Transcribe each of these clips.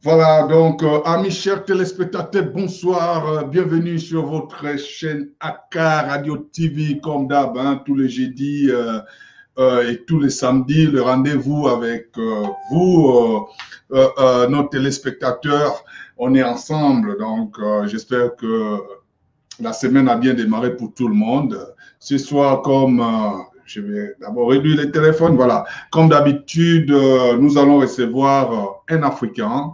Voilà, donc, amis chers téléspectateurs, bonsoir, bienvenue sur votre chaîne AK Radio TV, comme d'hab, hein, tous les jeudis et tous les samedis, le rendez-vous avec vous, nos téléspectateurs. On est ensemble, donc j'espère que la semaine a bien démarré pour tout le monde. Ce soir, comme je vais d'abord réduire les téléphones, voilà, comme d'habitude, nous allons recevoir un Africain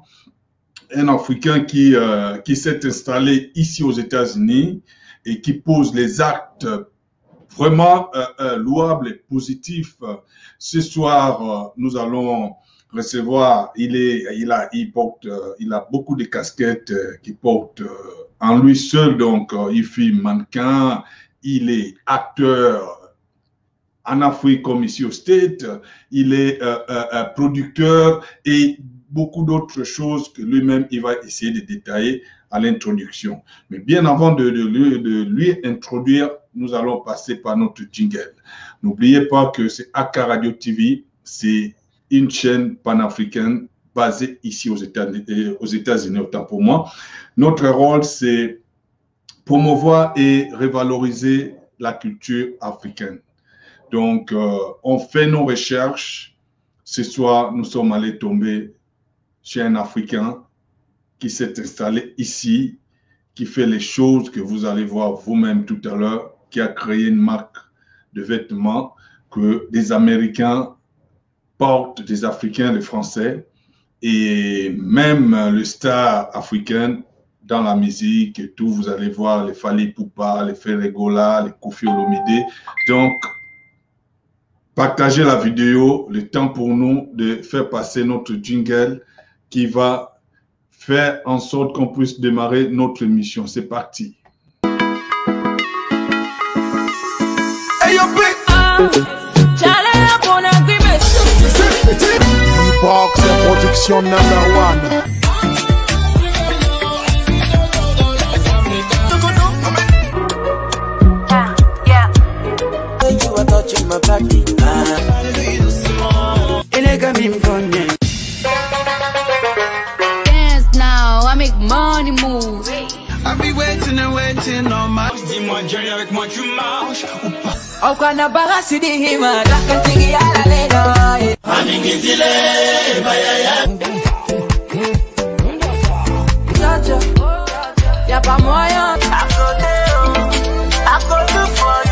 qui s'est installé ici aux États-Unis et qui pose les actes vraiment louables et positifs. Ce soir, nous allons recevoir, il a beaucoup de casquettes qu'il porte en lui seul, donc il fait mannequin, il est acteur en Afrique comme ici au States, il est producteur et beaucoup d'autres choses que lui-même, il va essayer de détailler à l'introduction. Mais bien avant de lui introduire, nous allons passer par notre jingle. N'oubliez pas que c'est AK Radio TV, c'est une chaîne panafricaine basée ici aux États-Unis, autant pour moi. Notre rôle, c'est promouvoir et revaloriser la culture africaine. Donc, on fait nos recherches. Ce soir, nous sommes allés tomber chez un Africain qui s'est installé ici, qui fait les choses que vous allez voir vous-même tout à l'heure, qui a créé une marque de vêtements que des Américains portent, des Africains, des Français, et même le star africain dans la musique et tout, vous allez voir les Fally Ipupa, les Ferregola, les Koffi Olomide. Donc, partagez la vidéo, le temps pour nous de faire passer notre jingle qui va faire en sorte qu'on puisse démarrer notre émission. C'est parti. Box production number one. My body, dance now, I make money move. I be waiting and waiting on my. Dis-moi, Jerry, avec moi tu marches ou pas? Au Kanabara, c'est des hima, la cantigui à la lena. Aningizile, bayaya. Y'a pas moyen. I go do for you.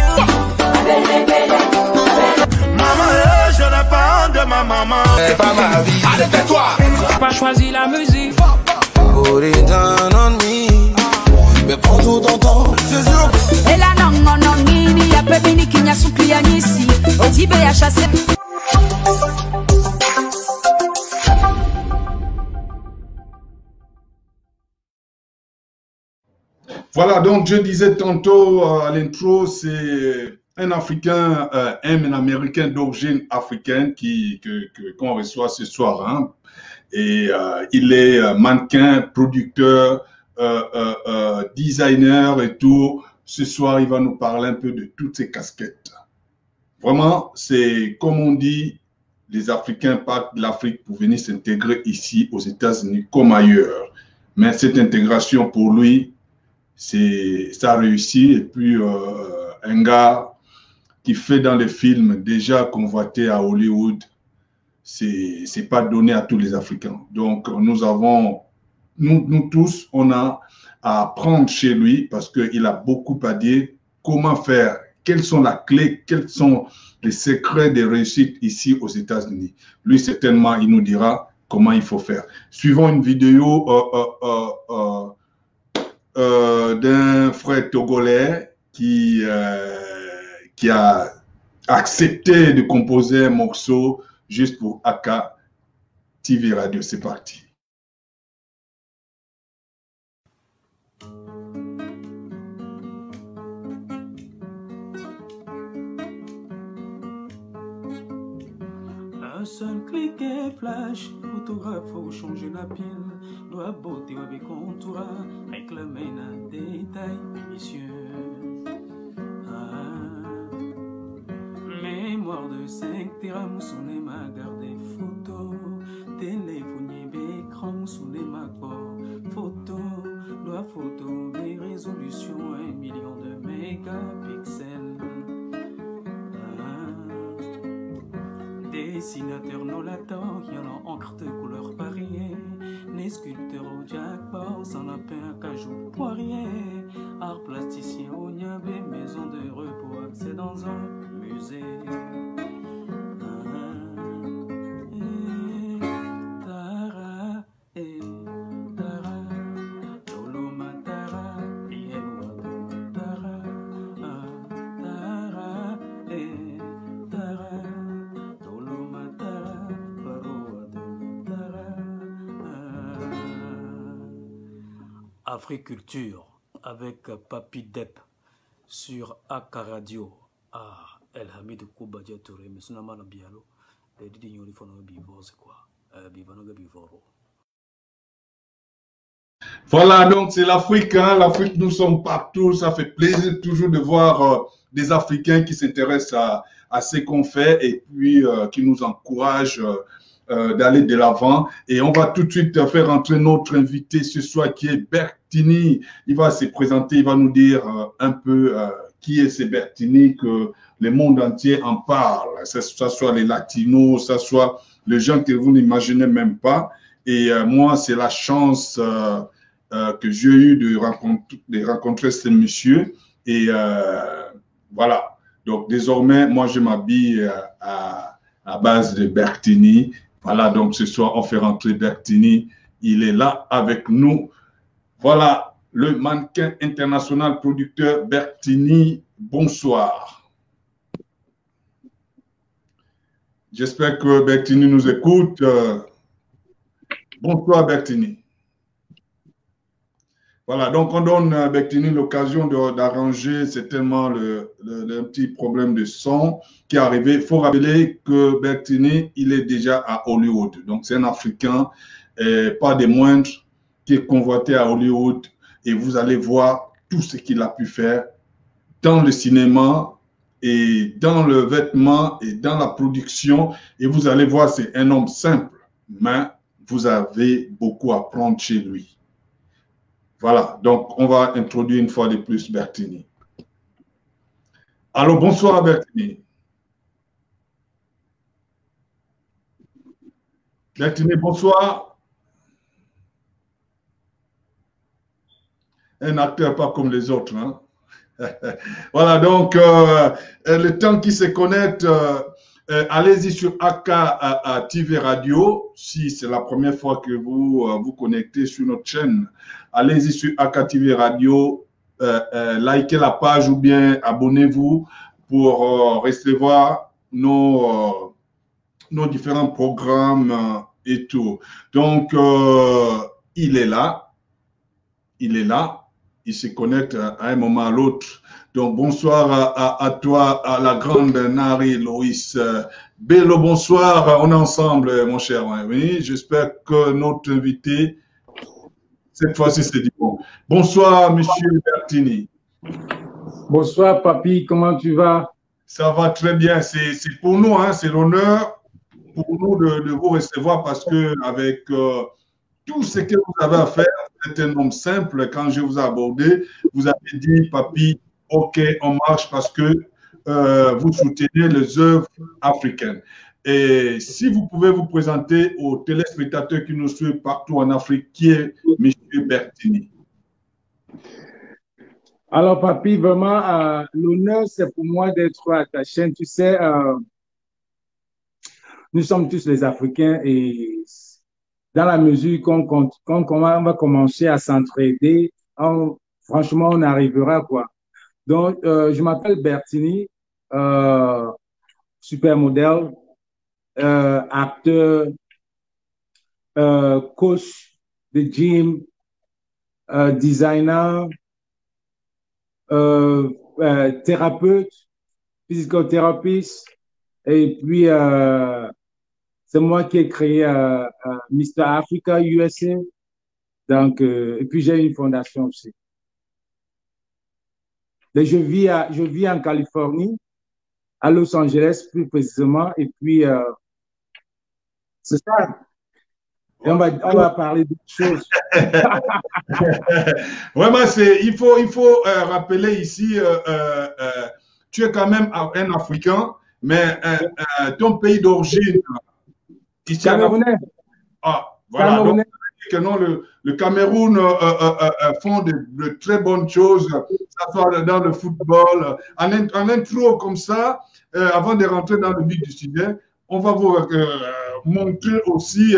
Maman, je n'ai pas honte de ma maman. C'est pas ma vie. Allez, tais-toi. Pas choisi la musique. Put it down on me. Mais prends tout ton temps. C'est sûr. Et là, non, nini, y'a peu mini qui n'y a soupli à ici. Au Tibet, y'a chassé. Voilà, donc je disais tantôt à l'intro, c'est un Africain, un Américain d'origine africaine qu'on reçoit ce soir. Hein. Et il est mannequin, producteur, designer et tout. Ce soir, il va nous parler un peu de toutes ces casquettes. Vraiment, c'est comme on dit, les Africains partent de l'Afrique pour venir s'intégrer ici aux États-Unis comme ailleurs. Mais cette intégration pour lui, ça a réussi. Et puis, un gars qui fait dans les films déjà convoité à Hollywood, c'est pas donné à tous les Africains. Donc, nous tous, on a à apprendre chez lui parce qu'il a beaucoup à dire. Comment faire? Quelles sont les clés? Quels sont les secrets de réussite ici aux États-Unis? Lui, certainement, il nous dira comment il faut faire. Suivons une vidéo d'un frère togolais qui a accepté de composer un morceau juste pour AK TV Radio. C'est parti. Un seul clic et flash, photographe faut changer la pile, doit beauté avec contour, réclamer un détail minutieux. Mémoire de 5 terrains, moussoune m'a gardé photo, téléphone et écran, moussoune Dessinateur no latin, y'en a encre de couleur variée. Né sculpteur au jackpot, sans lapin, cajou, poirier. Art plasticien au niabé, maison de repos, accès dans un musée. Africulture avec Papi Dep sur Aka Radio. Ah, El Hamid Kouba Diatouré, mais c'est un mal à Bialo. Les dix d'ignorer font un bivor, c'est quoi? Bivanoga bivoro. Voilà, donc c'est l'Afrique. Hein? L'Afrique, nous sommes partout. Ça fait plaisir toujours de voir des Africains qui s'intéressent à ce qu'on fait et puis qui nous encouragent d'aller de l'avant. Et on va tout de suite faire entrer notre invité ce soir qui est Bertini. Il va se présenter, il va nous dire un peu qui est ce Bertini, que le monde entier en parle. Que ce soit les Latinos, que ce soit les gens que vous n'imaginez même pas. Et moi, c'est la chance que j'ai eu de rencontrer ce monsieur. Et voilà. Donc, désormais, moi, je m'habille à base de Bertini. Voilà, donc ce soir, on fait rentrer Bertini. Il est là avec nous. Voilà, le mannequin international producteur Bertini. Bonsoir. J'espère que Bertini nous écoute. Bonsoir, Bertini. Voilà, donc on donne à Bertini l'occasion d'arranger, c'est tellement le petit problème de son qui est arrivé. Il faut rappeler que Bertini, il est déjà à Hollywood. Donc c'est un Africain, pas des moindres, qui est convoité à Hollywood. Et vous allez voir tout ce qu'il a pu faire dans le cinéma et dans le vêtement et dans la production. Et vous allez voir, c'est un homme simple, mais vous avez beaucoup à apprendre chez lui. Voilà, donc on va introduire une fois de plus Bertini. Alors, bonsoir Bertini. Bertini, bonsoir. Un acteur pas comme les autres. Hein? Voilà, donc le temps qui se connecte, allez-y sur Aka TV Radio, si c'est la première fois que vous vous connectez sur notre chaîne. Allez-y sur Aka TV Radio, likez la page ou bien abonnez-vous pour recevoir nos différents programmes et tout. Donc, il est là, il se connecte à un moment à l'autre. Donc, bonsoir à toi, à la grande Nari Loïs. Bello, bonsoir, on est ensemble, mon cher. Oui, j'espère que notre invité, cette fois-ci, c'est du bon. Bonsoir, monsieur Bertini. Bonsoir, Papi, comment tu vas? Ça va très bien. C'est pour nous, hein, c'est l'honneur pour nous de vous recevoir parce que avec tout ce que vous avez à faire, vous êtes un homme simple. Quand je vous ai abordé, vous avez dit, Papi, OK, on marche parce que vous soutenez les œuvres africaines. Et si vous pouvez vous présenter aux téléspectateurs qui nous suivent partout en Afrique, qui est M. Bertini? Alors, Papi, vraiment, l'honneur, c'est pour moi d'être à ta chaîne. Tu sais, nous sommes tous les Africains et dans la mesure qu'on va commencer à s'entraider, franchement, on arrivera, quoi. Donc, je m'appelle Bertini, supermodèle, acteur, coach de gym, designer, thérapeute, psychothérapeute, et puis c'est moi qui ai créé Mr. Africa USA, donc, et puis j'ai une fondation aussi. Et je vis en Californie, à Los Angeles plus précisément, et puis c'est ça. Et on va parler d'autres choses. Vraiment, il faut rappeler ici, tu es quand même un Africain, Mais ton pays d'origine, ici en Afrique, Camerounais. voilà. Donc, Camerounais. que non, le Cameroun font de très bonnes choses, ça soit dans le football. En intro comme ça, avant de rentrer dans le vif du sujet, on va vous montrer aussi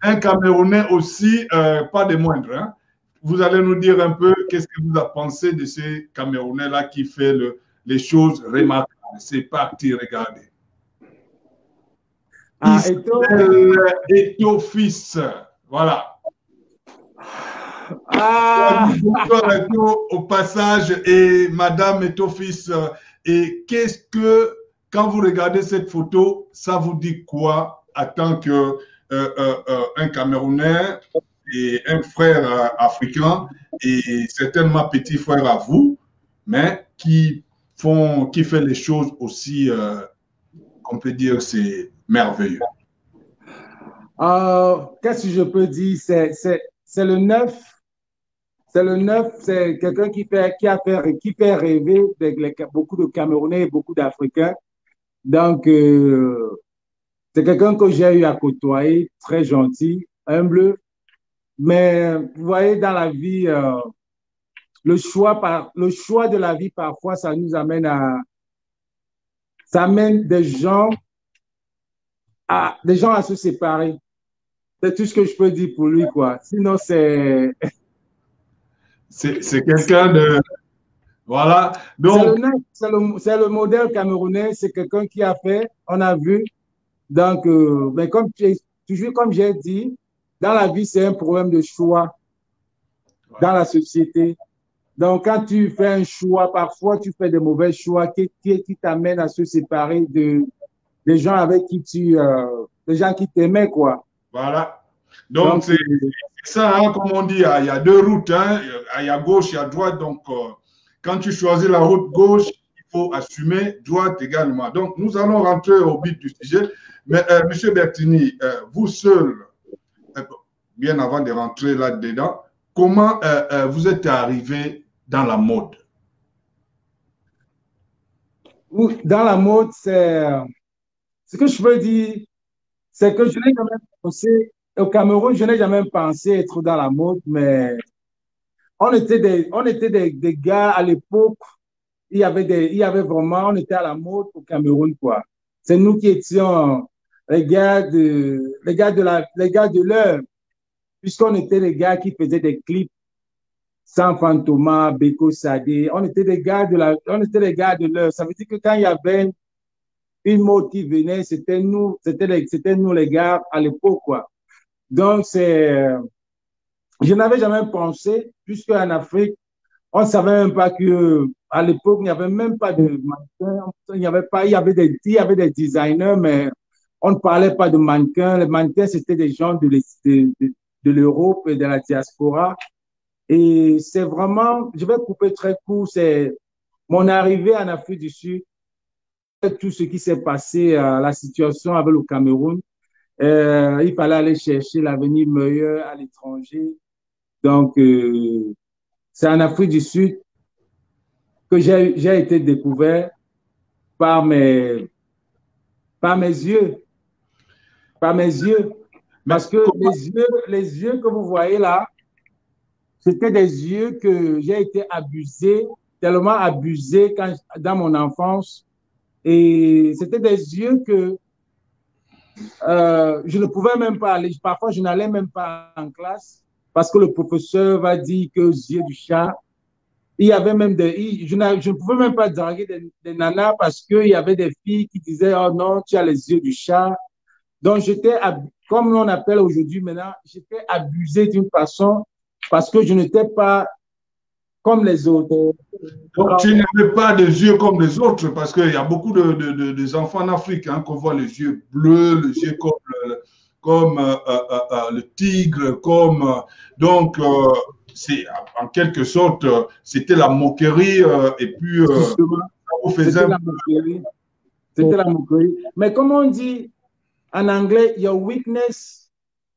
un Camerounais aussi, pas des moindres. Hein. Vous allez nous dire un peu qu'est-ce que vous avez pensé de ces Camerounais-là qui fait les choses remarquables. C'est parti, regardez. Eto'o fils. Voilà. Bonsoir Eto'o au passage et Madame Eto'o fils. Et qu'est-ce que, quand vous regardez cette photo, ça vous dit quoi en tant que un Camerounais et un frère africain et certainement petit frère à vous, mais qui fait les choses aussi, on peut dire, c'est merveilleux. Qu'est-ce que je peux dire? C'est le neuf. C'est le neuf, c'est quelqu'un qui fait rêver beaucoup de Camerounais et beaucoup d'Africains. Donc, c'est quelqu'un que j'ai eu à côtoyer, très gentil, humble. Mais vous voyez, dans la vie, le choix de la vie, parfois, ça amène des gens à se séparer. C'est tout ce que je peux dire pour lui, quoi. Sinon, c'est quelqu'un de... Voilà. Donc... C'est le modèle camerounais. C'est quelqu'un qui a fait, on a vu. Donc, mais toujours comme j'ai dit, dans la vie, c'est un problème de choix dans la société. Donc, quand tu fais un choix, parfois, tu fais des mauvais choix qui t'amènent à se séparer des gens avec qui des gens qui t'aimaient, quoi. Voilà. Donc c'est ça, hein, comme on dit, il y a deux routes, hein, il y a gauche, il y a droite. Donc, quand tu choisis la route gauche, il faut assumer droite également. Donc, nous allons rentrer au but du sujet. Mais, M. Bertini, vous seul, bien avant de rentrer là-dedans, comment vous êtes arrivé dans la mode? Dans la mode, ce que je veux dire, c'est que je n'ai jamais pensé, au Cameroun, je n'ai jamais pensé être dans la mode, mais on était des gars à l'époque, il y avait vraiment, on était à la mode au Cameroun, quoi. C'est nous qui étions les gars de l'heure, puisqu'on était les gars qui faisaient des clips sans Fantoma, Beko Sadé, on était les gars de l'heure. Ça veut dire que quand il y avait une mode qui venait, c'était nous les gars à l'époque, quoi. Donc, je n'avais jamais pensé, puisque en Afrique, on ne savait même pas qu'à l'époque, il n'y avait même pas de mannequins. Il y avait des designers, mais on ne parlait pas de mannequins. Les mannequins, c'était des gens de l'Europe et de la diaspora. Et c'est vraiment, je vais couper très court, c'est mon arrivée en Afrique du Sud, tout ce qui s'est passé, la situation avec le Cameroun. Il fallait aller chercher l'avenir meilleur à l'étranger. Donc, c'est en Afrique du Sud que j'ai été découvert par mes yeux. Par mes yeux. Parce que les yeux que vous voyez là, c'était des yeux que j'ai été abusé, tellement abusé dans mon enfance. Et c'était des yeux que je ne pouvais même pas aller. Parfois, je n'allais même pas en classe parce que le professeur va dire que yeux du chat. Il y avait même je ne pouvais même pas draguer des nanas parce qu'il y avait des filles qui disaient, oh non, tu as les yeux du chat. Donc, comme on appelle aujourd'hui maintenant, j'étais abusé d'une façon parce que je n'étais pas comme les autres. Donc, tu n'avais pas des yeux comme les autres parce qu'il y a beaucoup de enfants en Afrique hein, qu'on voit les yeux bleus, les yeux comme le tigre, donc, c'est en quelque sorte, c'était la moquerie et puis on faisait c'était la moquerie. Mais comme on dit en anglais, your weakness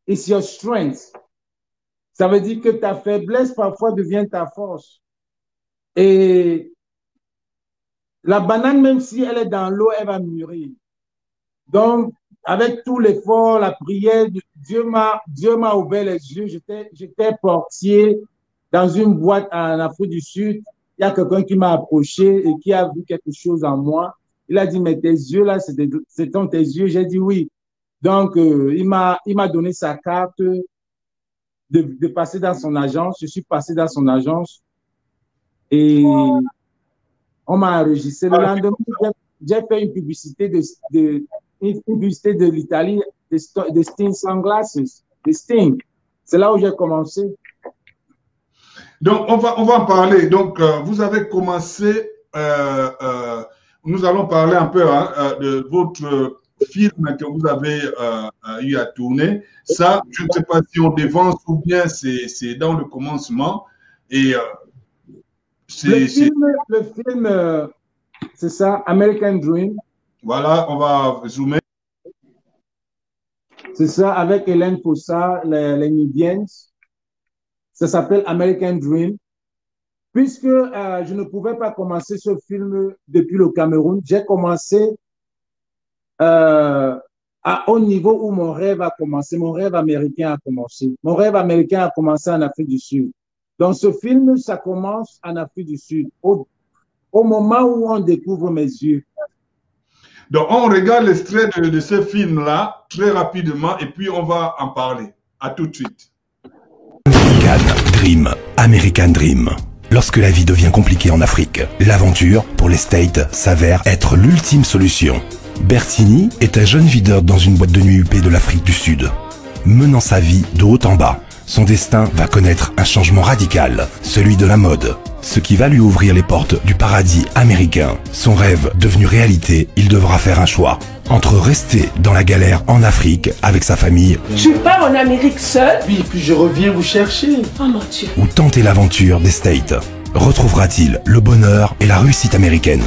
is your strength. Ça veut dire que ta faiblesse parfois devient ta force. Et la banane, même si elle est dans l'eau, elle va mûrir. Donc, avec tout l'effort, la prière, Dieu m'a ouvert les yeux. J'étais portier dans une boîte en Afrique du Sud. Il y a quelqu'un qui m'a approché et qui a vu quelque chose en moi. Il a dit, mais tes yeux là, c'est dans tes yeux. J'ai dit oui. Donc, il m'a donné sa carte de passer dans son agence. Je suis passé dans son agence et on m'a enregistré. Le lendemain, j'ai fait une publicité une publicité de l'Italie, de Sting Sunglasses, de Sting. C'est là où j'ai commencé. Donc, on va en parler. Donc, vous avez commencé, nous allons parler un peu de votre film que vous avez eu à tourner. Ça, je ne sais pas si on dévance ou bien c'est dans le commencement. Et le film, c'est ça, American Dream. Voilà, on va zoomer. C'est ça, avec Hélène Fossa, les Nubiennes. Ça s'appelle American Dream. Puisque je ne pouvais pas commencer ce film depuis le Cameroun, j'ai commencé au niveau où mon rêve a commencé. Mon rêve américain a commencé. Mon rêve américain a commencé en Afrique du Sud. Donc, ce film, ça commence en Afrique du Sud, au moment où on découvre mes yeux. Donc, on regarde l'extrait de ce film-là très rapidement et puis on va en parler. À tout de suite. American Dream. American Dream. Lorsque la vie devient compliquée en Afrique, l'aventure, pour les States, s'avère être l'ultime solution. Bertini est un jeune videur dans une boîte de nuit huppée de l'Afrique du Sud. Menant sa vie de haut en bas, son destin va connaître un changement radical, celui de la mode. Ce qui va lui ouvrir les portes du paradis américain. Son rêve devenu réalité, il devra faire un choix. Entre rester dans la galère en Afrique avec sa famille. Je pars en Amérique seule. Oui, puis je reviens vous chercher. Oh mon Dieu. Ou tenter l'aventure des States. Retrouvera-t-il le bonheur et la réussite américaine?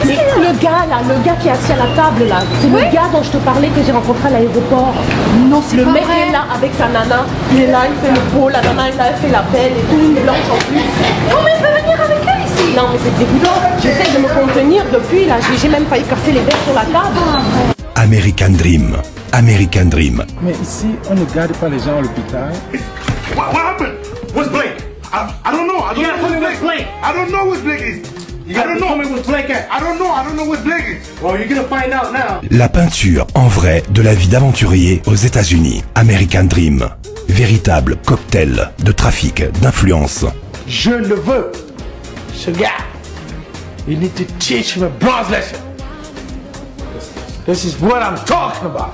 Mais le gars qui est assis à la table là, c'est le gars dont je te parlais que j'ai rencontré à l'aéroport. Non, c'est le pas mec vrai. est là avec sa nana, il est là, il fait le beau, la nana est là, elle fait la belle et tout, une blanche en plus. Comment il peut venir avec elle ici? Non mais c'est dégoûtant, j'essaie de me contenir depuis là, j'ai même failli casser les verres sur la table. American Dream. American Dream. Mais ici, on ne garde pas les gens à l'hôpital. What happened? What's Blake? I don't know. I don't know what's Blake. I don't know what Blake is. I don't know what's Blake at. I don't know what Blake is. Well, you're gonna find out now. La peinture en vrai de la vie d'aventurier aux États-Unis. American Dream. Véritable cocktail de trafic, d'influence. Je le veux. Ce gars, you need to teach him a bronze lesson. This is what I'm talking about.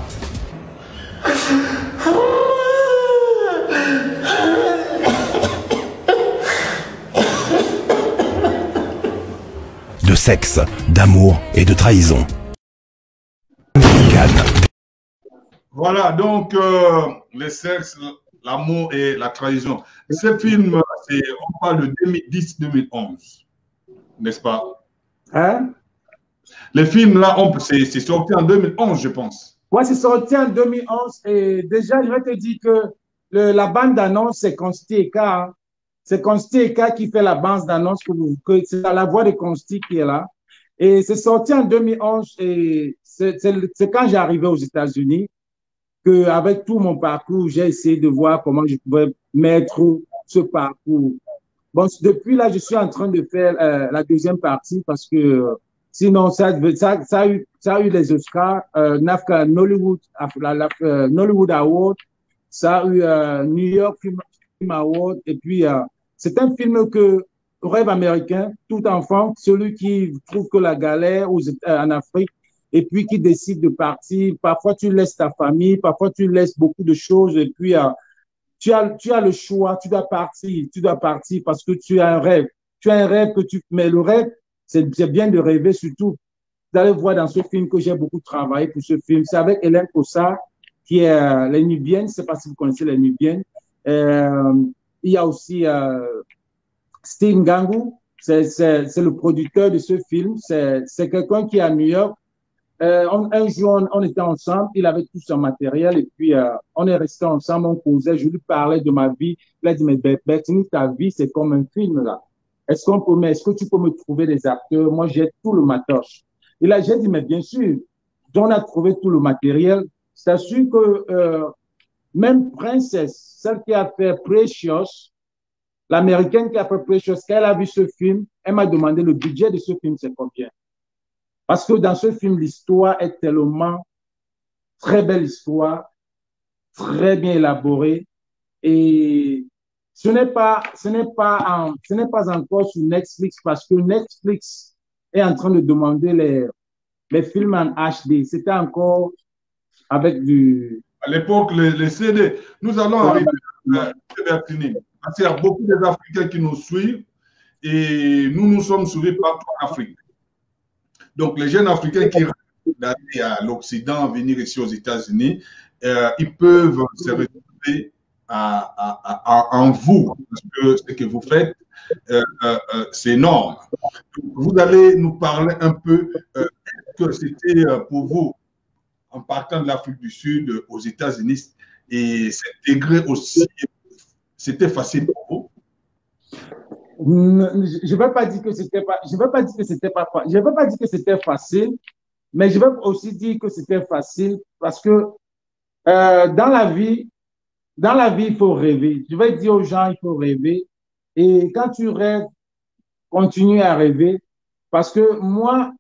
De sexe, d'amour et de trahison. American. Voilà, donc le sexe, l'amour et la trahison. Ce film, on parle de 2010-2011, n'est-ce pas? Hein? Le film là, c'est sorti en 2011, je pense. Ouais, c'est sorti en 2011 et déjà, je vais te dire que la bande d'annonce, c'est Consti Eka. Hein. C'est Consti Eka qui fait la bande d'annonce, c'est la voix de Consti qui est là. Et c'est sorti en 2011 et c'est quand j'ai arrivé aux États-Unis qu'avec tout mon parcours, j'ai essayé de voir comment je pouvais mettre ce parcours. Bon, depuis là, je suis en train de faire la deuxième partie parce que sinon, ça a eu les Oscars, Nollywood Award, ça a eu New York Film Award, et puis c'est un film que rêve américain, tout enfant, celui qui trouve que la galère en Afrique, et puis qui décide de partir. Parfois, tu laisses ta famille, parfois, tu laisses beaucoup de choses, et puis tu as le choix, tu dois partir parce que tu as un rêve. Tu as un rêve mais le rêve, c'est bien de rêver surtout. Vous allez voir dans ce film que j'ai beaucoup travaillé pour ce film. C'est avec Hélène Fossa, qui est les Nubiennes. Je ne sais pas si vous connaissez les Nubiennes. Il y a aussi Steve Ngannou, c'est le producteur de ce film. C'est quelqu'un qui est à New York. Un jour, on était ensemble, il avait tout son matériel et puis on est resté ensemble, on causait, je lui parlais de ma vie. Il a dit, mais Bertini, ta vie, c'est comme un film là. est-ce que tu peux me trouver des acteurs? Moi, j'ai tout le matos. Et là, j'ai dit, mais bien sûr, on a trouvé tout le matériel. C'est sûr que même Princess, celle qui a fait Precious, l'américaine qui a fait Precious, quand elle a vu ce film, elle m'a demandé le budget de ce film, c'est combien? Parce que dans ce film, l'histoire est tellement très belle histoire, très bien élaborée. Et ce n'est pas encore sur Netflix parce que Netflix est en train de demander les films en HD. C'était encore avec du... À l'époque, les CD. Nous allons arriver à Bertini. Parce qu'il y a beaucoup d'Africains qui nous suivent et nous sommes suivis partout en Afrique. Donc, les jeunes Africains qui d'aller à l'Occident, venir ici aux États-Unis, ils peuvent se retrouver en vous, parce que ce que vous faites, c'est énorme. Vous allez nous parler un peu, est-ce que c'était pour vous, en partant de l'Afrique du Sud aux États-Unis, et s'intégrer aussi, c'était facile pour vous? Je ne veux pas dire que c'était pas, je veux pas dire que c'était pas, je veux pas dire que c'était facile, mais je veux aussi dire que c'était facile parce que dans la vie, il faut rêver. Je vais dire aux gens, il faut rêver. Et quand tu rêves, continue à rêver. Parce que moi,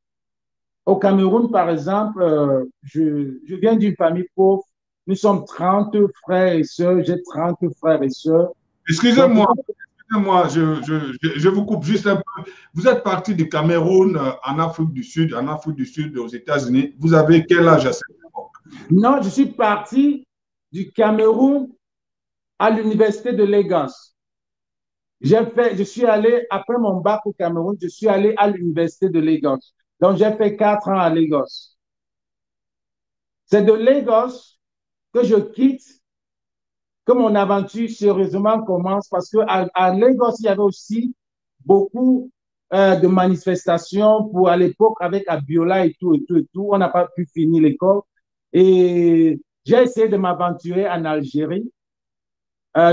au Cameroun, par exemple, je viens d'une famille pauvre. Nous sommes 30 frères et sœurs. J'ai 30 frères et sœurs. Excusez-moi, je vous coupe juste un peu. Vous êtes parti du Cameroun en Afrique du Sud, aux États-Unis. Vous avez quel âge à cette époque? Non, je suis parti du Cameroun à l'université de Lagos. Je suis allé, après mon bac au Cameroun, je suis allé à l'université de Lagos. Donc, j'ai fait 4 ans à Lagos. C'est de Lagos que je quitte, que mon aventure sérieusement commence, parce qu'à Lagos, il y avait aussi beaucoup de manifestations pour, à l'époque, avec Abiola et tout. On n'a pas pu finir l'école. Et j'ai essayé de m'aventurer en Algérie.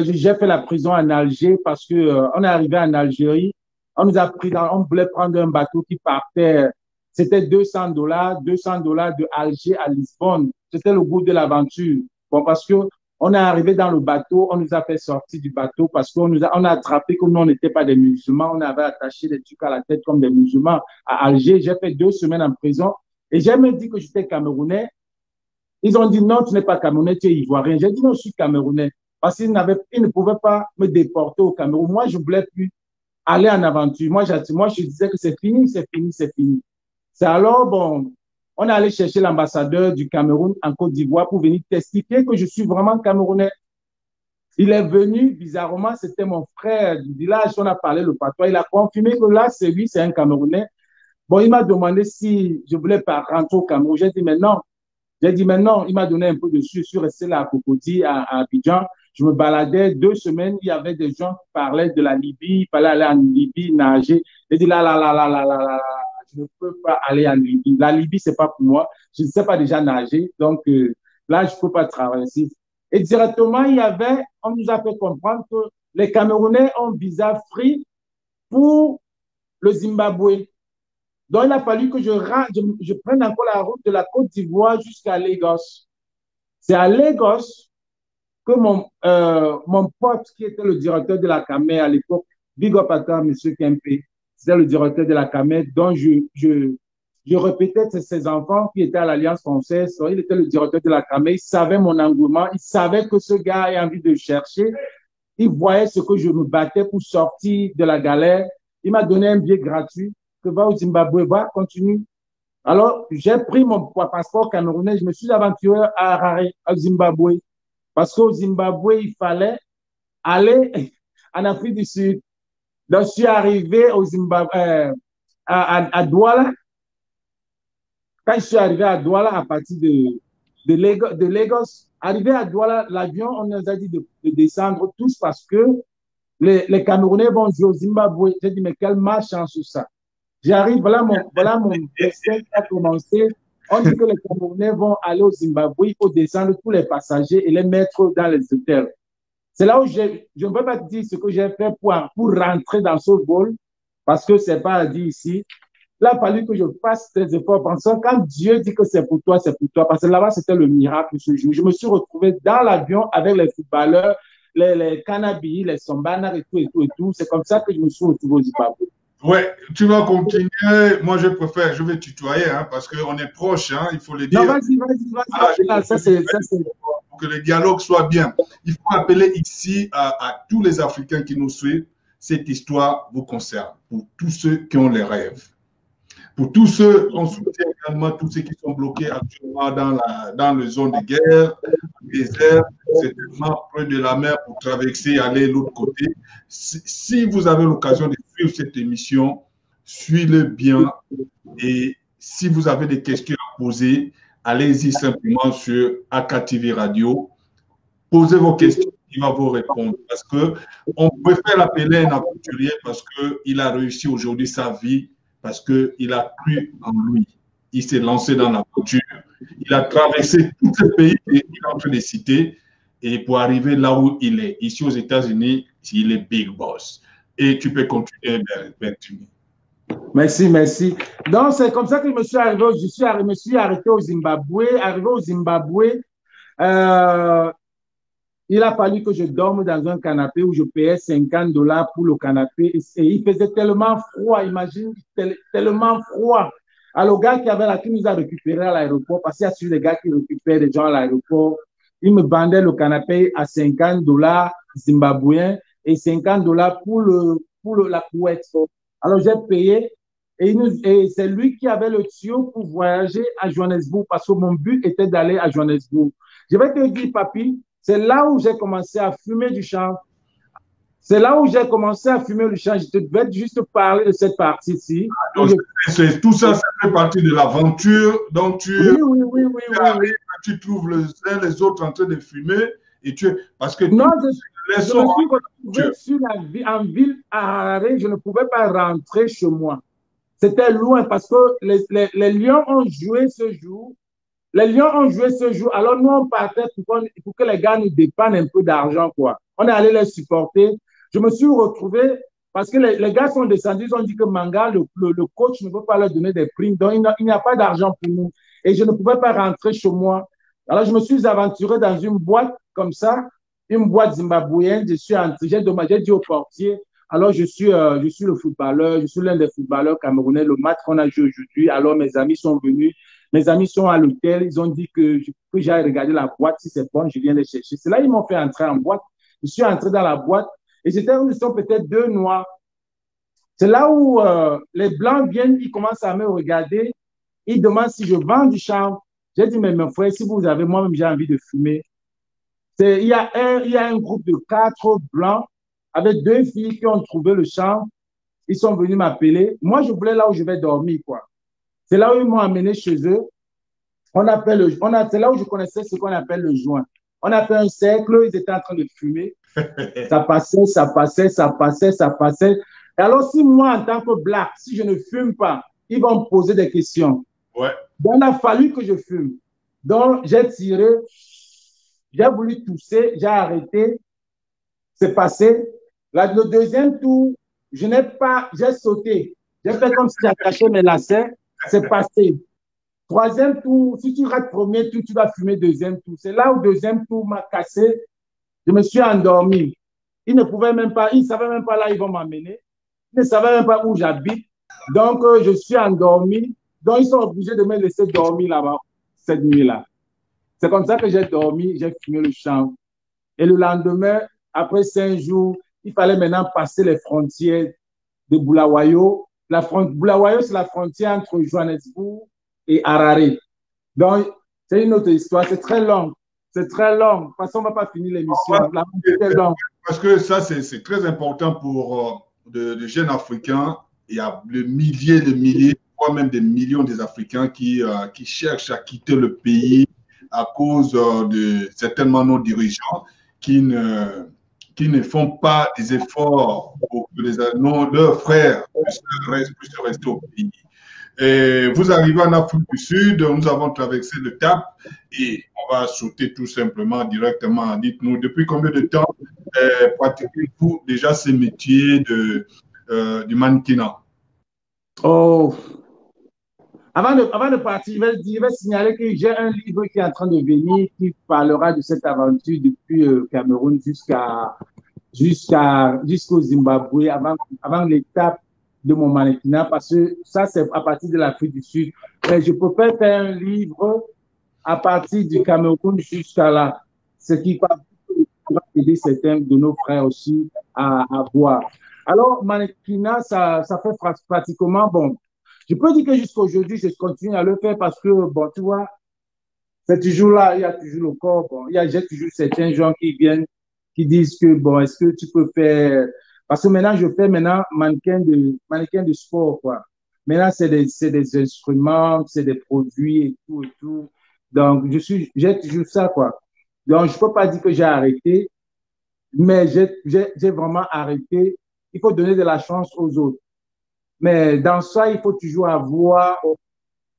J'ai fait la prison en Alger parce que on est arrivé en Algérie, on nous a pris on voulait prendre un bateau qui partait, c'était $200 de Alger à Lisbonne. C'était le goût de l'aventure. Bon, parce que on est arrivé dans le bateau, on nous a fait sortir du bateau parce qu'on on a attrapé que nous, on n'était pas des musulmans, on avait attaché des trucs à la tête comme des musulmans à Alger. J'ai fait 2 semaines en prison et j'ai même dit que j'étais Camerounais. Ils ont dit non, tu n'es pas Camerounais, tu es Ivoirien. J'ai dit non, je suis Camerounais. Parce qu'ils ne pouvaient pas me déporter au Cameroun. Moi, je ne voulais plus aller en aventure. Moi, je disais que c'est fini, c'est fini, c'est fini. C'est alors, bon, on est allé chercher l'ambassadeur du Cameroun en Côte d'Ivoire pour venir testifier que je suis vraiment Camerounais. Il est venu, bizarrement, c'était mon frère du village, on a parlé le patois. Il a confirmé que là, c'est lui, c'est un Camerounais. Bon, il m'a demandé si je voulais pas rentrer au Cameroun. J'ai dit, mais non. Il m'a donné un peu de sucre. Je suis resté là à Cocody, à Abidjan. Je me baladais 2 semaines. Il y avait des gens qui parlaient de la Libye. Il fallait aller en Libye, nager. J'ai dit je ne peux pas aller en Libye. La Libye, c'est pas pour moi. Je ne sais pas déjà nager. Donc, là, je ne peux pas traverser. Et directement, on nous a fait comprendre que les Camerounais ont visa free pour le Zimbabwe. Donc, il a fallu que je prenne encore la route de la Côte d'Ivoire jusqu'à Lagos. C'est à Lagos que mon pote, qui était le directeur de la CAME à l'époque, big up à toi, M. Kempe, c'était le directeur de la CAME, dont je répétais ses enfants qui étaient à l'Alliance française. Il était le directeur de la CAME, il savait mon engouement, il savait que ce gars avait envie de chercher. Il voyait ce que je me battais pour sortir de la galère. Il m'a donné un billet gratuit. Que va au Zimbabwe, va, continue. Alors, j'ai pris mon passeport camerounais, je me suis aventuré à Harare, au Zimbabwe. Parce qu'au Zimbabwe, il fallait aller en Afrique du Sud. Donc, je suis arrivé au Zimbabwe, à Douala. Quand je suis arrivé à Douala, à partir de Lagos, arrivé à Douala, l'avion, on nous a dit de descendre tous parce que les Camerounais vont jouer au Zimbabwe. J'ai dit, mais quelle malchance ça. J'arrive, voilà mon destin a commencé. On dit que les Camerounais vont aller au Zimbabwe, il faut descendre tous les passagers et les mettre dans les hôtels. C'est là où je ne peux pas te dire ce que j'ai fait pour rentrer dans ce vol. parce que c'est pas dit ici. Il a fallu que je fasse des efforts, pensant quand Dieu dit que c'est pour toi, c'est pour toi. Parce que là-bas, c'était le miracle ce jour. Je me suis retrouvé dans l'avion avec les footballeurs, les cannabis, les sombanas et tout, et tout, et tout. C'est comme ça que je me suis retrouvé au Zimbabwe. Ouais, tu vas continuer. Moi, je préfère, je vais tutoyer, hein, parce qu'on est proche, hein, il faut le dire. Non, vas-y. Ah, ça, c'est pour que le dialogue soit bien. Il faut appeler ici à tous les Africains qui nous suivent. Cette histoire vous concerne, pour tous ceux qui ont les rêves. Pour tous ceux, on soutient également tous ceux qui sont bloqués actuellement dans les zones de guerre, le désert, c'est tellement près de la mer pour traverser et aller de l'autre côté. Si vous avez l'occasion de suivre cette émission, suivez-le bien. Et si vous avez des questions à poser, allez-y simplement sur AKTV Radio. Posez vos questions, il va vous répondre. Parce qu'on préfère l'appeler un aventurier parce qu'il a réussi aujourd'hui sa vie, parce qu'il a cru en lui. Il s'est lancé dans l'aventure. Il a traversé tous ces pays qu'il est en train de citer. Et pour arriver là où il est, ici aux États-Unis, il est big boss. Et tu peux continuer, Bertini. Merci. Donc, c'est comme ça que je me suis arrivé. Je me suis arrêté au Zimbabwe. Arrivé au Zimbabwe, il a fallu que je dorme dans un canapé où je payais $50 pour le canapé. Et il faisait tellement froid, imagine, tellement froid. Alors, le gars qui nous a récupérés à l'aéroport, parce qu'il y a des gars qui récupèrent des gens à l'aéroport, il me vendait le canapé à $50 zimbabwéens et $50 pour la couette. Alors, j'ai payé et c'est lui qui avait le tuyau pour voyager à Johannesburg parce que mon but était d'aller à Johannesburg. Je vais te dire, papy, c'est là où j'ai commencé à fumer du chanvre. C'est là où j'ai commencé à fumer du chanvre. Je vais juste parler de cette partie-ci. Tout ça, ça fait partie de l'aventure. Donc, tu trouves les autres en train de fumer. Et parce que non, je me suis retrouvé en ville à Harare. Je ne pouvais pas rentrer chez moi. C'était loin parce que les Lions ont joué ce jour. Les Lions ont joué ce jour, alors nous on partait pour que les gars nous dépannent un peu d'argent, quoi. On est allé les supporter. Je me suis retrouvé, parce que les gars sont descendus, ils ont dit que Manga, le coach ne veut pas leur donner des primes, donc il n'y a pas d'argent pour nous. Et je ne pouvais pas rentrer chez moi. Alors je me suis aventuré dans une boîte comme ça, une boîte zimbabwéenne. J'ai dit au portier, alors je suis le footballeur, je suis l'un des footballeurs camerounais, le match qu'on a joué aujourd'hui. Alors mes amis sont venus. Mes amis sont à l'hôtel, ils ont dit que j'aille regarder la boîte, si c'est bon, je viens les chercher. C'est là qu'ils m'ont fait entrer en boîte. Je suis entré dans la boîte et j'étais où ils sont peut-être deux noirs. C'est là où les blancs viennent, ils commencent à me regarder, ils demandent si je vends du chanvre. J'ai dit, mais mes frères, si vous avez, moi-même j'ai envie de fumer. Il y a un groupe de 4 blancs avec 2 filles qui ont trouvé le chanvre. Ils sont venus m'appeler. Moi, je voulais là où je vais dormir, quoi. C'est là où ils m'ont amené chez eux. C'est là où je connaissais ce qu'on appelle le joint. On a fait un cercle, ils étaient en train de fumer. Ça passait. Et alors, si moi, en tant que black, si je ne fume pas, ils vont me poser des questions. Ouais. Donc, il a fallu que je fume. Donc, j'ai tiré, j'ai voulu tousser, j'ai arrêté. C'est passé. Là, le deuxième tour, j'ai sauté. J'ai fait comme si j'attachais mes lacets. C'est passé. Troisième tour, si tu rates premier tour, tu vas fumer deuxième tour. C'est là où le deuxième tour m'a cassé. Je me suis endormi. Ils ne savaient même pas là où ils vont m'amener. Ils ne savaient même pas où j'habite. Donc, je suis endormi. Donc, ils sont obligés de me laisser dormir là-bas, cette nuit-là. C'est comme ça que j'ai dormi, j'ai fumé le chanvre. Et le lendemain, après 5 jours, il fallait maintenant passer les frontières de Bulawayo. Bulawayo, c'est la frontière entre Johannesburg et Harare. Donc, c'est une autre histoire. C'est très long. De toute façon, on ne va pas finir l'émission. Parce que ça, c'est très important pour de jeunes Africains. Il y a des milliers, voire même des millions d'Africains qui cherchent à quitter le pays à cause de certainement nos dirigeants qui ne font pas des efforts pour que leurs frères puissent rester au pays. Et vous arrivez en Afrique du Sud, nous avons traversé le TAP et on va sauter tout simplement directement. Dites-nous, depuis combien de temps pratiquez-vous déjà ces métiers du mannequinat? Oh, avant de partir, je vais signaler que j'ai un livre qui est en train de venir qui parlera de cette aventure depuis Cameroun jusqu'au Zimbabwe avant l'étape de mon mannequinat parce que ça, c'est à partir de l'Afrique du Sud. Mais je peux pas faire un livre à partir du Cameroun jusqu'à là. Ce qui va aider certains de nos frères aussi à voir. Alors, mannequinat, ça fait pratiquement, bon, je peux dire que jusqu'à aujourd'hui, je continue à le faire parce que, bon, tu vois, c'est toujours là, il y a toujours le corps, bon, j'ai toujours certains gens qui viennent, qui disent que, bon, est-ce que tu peux faire, parce que maintenant, je fais mannequin de sport, quoi. Maintenant, c'est des instruments, c'est des produits et tout, et tout. Donc, j'ai toujours ça, quoi. Donc, je peux pas dire que j'ai arrêté, mais j'ai vraiment arrêté. Il faut donner de la chance aux autres. Mais dans ça, il faut toujours avoir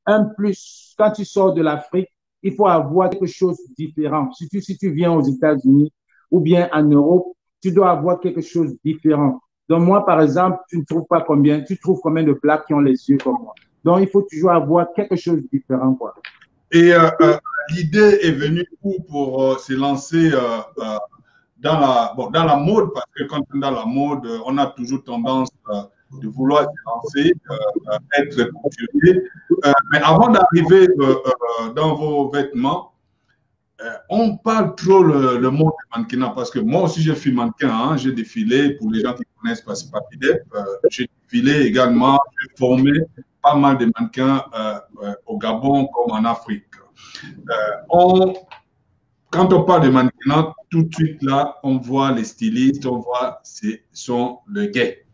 un plus. Quand tu sors de l'Afrique, il faut avoir quelque chose de différent. Si tu viens aux États-Unis ou bien en Europe, tu dois avoir quelque chose de différent. Donc moi, par exemple, tu trouves combien de blacks qui ont les yeux comme moi. Donc il faut toujours avoir quelque chose de différent, quoi. Et l'idée est venue pour se lancer dans la mode, parce que quand on est dans la mode, on a toujours tendance de vouloir se lancer, être couturier. Mais avant d'arriver dans vos vêtements, on parle trop le mot de mannequinat, parce que moi aussi j'ai fait mannequin, hein, j'ai défilé, pour les gens qui connaissent pas, c'est pas PIDEP, j'ai défilé également, j'ai formé pas mal de mannequins au Gabon comme en Afrique. Quand on parle de mannequinat, tout de suite là, on voit les stylistes, on voit sont le gay.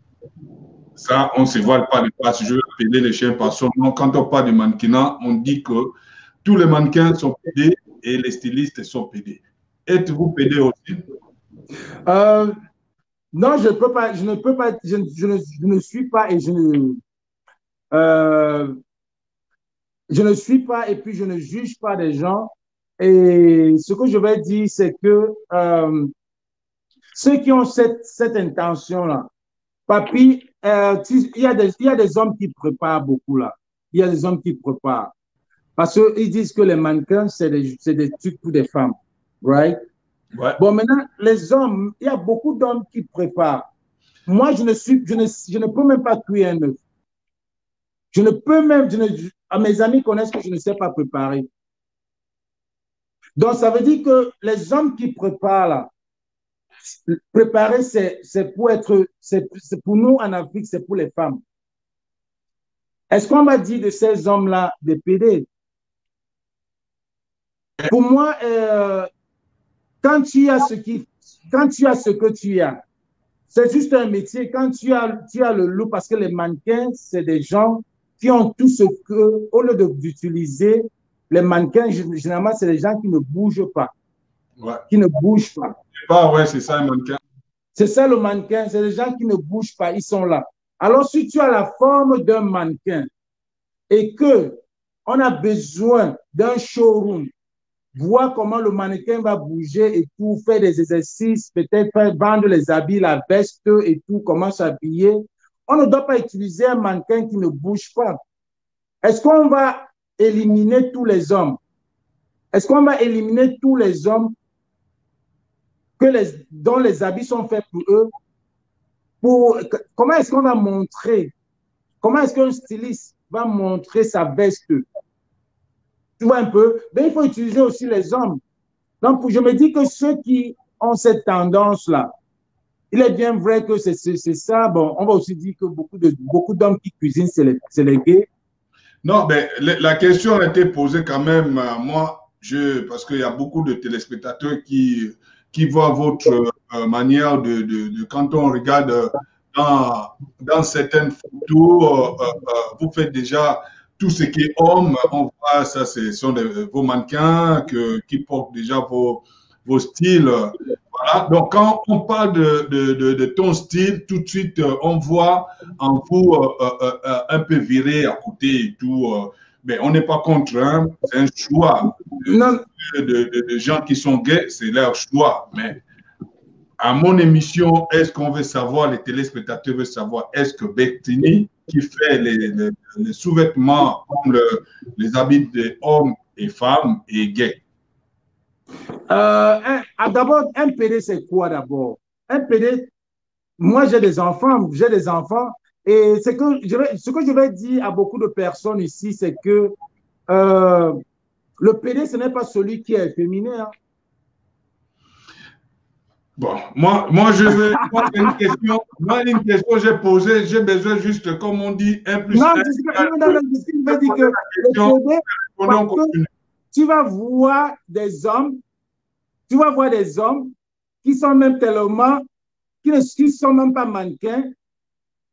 Ça, on ne se voile pas les passes. Je vais appeler les chiens par son nom. Quand on parle de mannequinat, on dit que tous les mannequins sont pédés et les stylistes sont pédés. Êtes-vous pédé aussi? Non, je ne peux pas, je ne suis pas et je ne suis pas et puis je ne juge pas des gens. Et ce que je vais dire, c'est que ceux qui ont cette intention-là, papi, il y a des hommes qui préparent beaucoup là. Il y a des hommes qui préparent. Parce qu'ils disent que les mannequins, c'est des trucs pour des femmes. Right? Ouais. Bon, maintenant, les hommes, il y a beaucoup d'hommes qui préparent. Moi, je ne peux même pas cuire un œuf. Mes amis connaissent que je ne sais pas préparer. Donc, ça veut dire que les hommes qui préparent là, préparer, c'est pour nous en Afrique, c'est pour les femmes. Est-ce qu'on va dire de ces hommes-là des PD? Pour moi, quand tu as ce que tu as, c'est juste un métier. Quand tu as le loup, parce que les mannequins, c'est des gens qui ont tout ce que, au lieu d'utiliser les mannequins, généralement, c'est des gens qui ne bougent pas. Ouais. Qui ne bougent pas. Ouais, c'est ça, un mannequin. C'est ça, le mannequin. C'est des gens qui ne bougent pas. Ils sont là. Alors, si tu as la forme d'un mannequin et que on a besoin d'un showroom, voir comment le mannequin va bouger et tout, faire des exercices, peut-être vendre les habits, la veste et tout, comment s'habiller, on ne doit pas utiliser un mannequin qui ne bouge pas. Est-ce qu'on va éliminer tous les hommes? Est-ce qu'on va éliminer tous les hommes dont les habits sont faits pour eux? Comment est-ce qu'on va montrer? Comment est-ce qu'un styliste va montrer sa veste? Tu vois un peu? Mais il faut utiliser aussi les hommes. Donc, je me dis que ceux qui ont cette tendance-là, il est bien vrai que c'est ça. Bon, on va aussi dire que beaucoup d'hommes qui cuisinent, c'est les gays. Non, mais la question a été posée quand même, moi, parce qu'il y a beaucoup de téléspectateurs qui voient votre manière quand on regarde dans certaines photos, vous faites déjà tout ce qui est homme, on voit ça, ce sont vos mannequins qui portent déjà vos styles. Voilà. Donc, quand on parle de ton style, tout de suite, on voit en vous un peu viré à côté et tout. Mais on n'est pas contre, hein, c'est un choix. De gens qui sont gays, c'est leur choix. Mais à mon émission, est-ce qu'on veut savoir, les téléspectateurs veulent savoir, est-ce que Bertini, qui fait les sous-vêtements comme les habits des hommes et femmes, est gay? D'abord, un PD, c'est quoi d'abord? Un PD, moi j'ai des enfants, et ce que je vais dire à beaucoup de personnes ici, c'est que le PD, ce n'est pas celui qui est efféminé. Hein. Bon, moi, une question, j'ai posée, j'ai besoin juste, comme on dit, un plus non, un. Je veux dire que le PD, parce que tu vas voir des hommes, qui sont même tellement, qui ne sont même pas mannequins,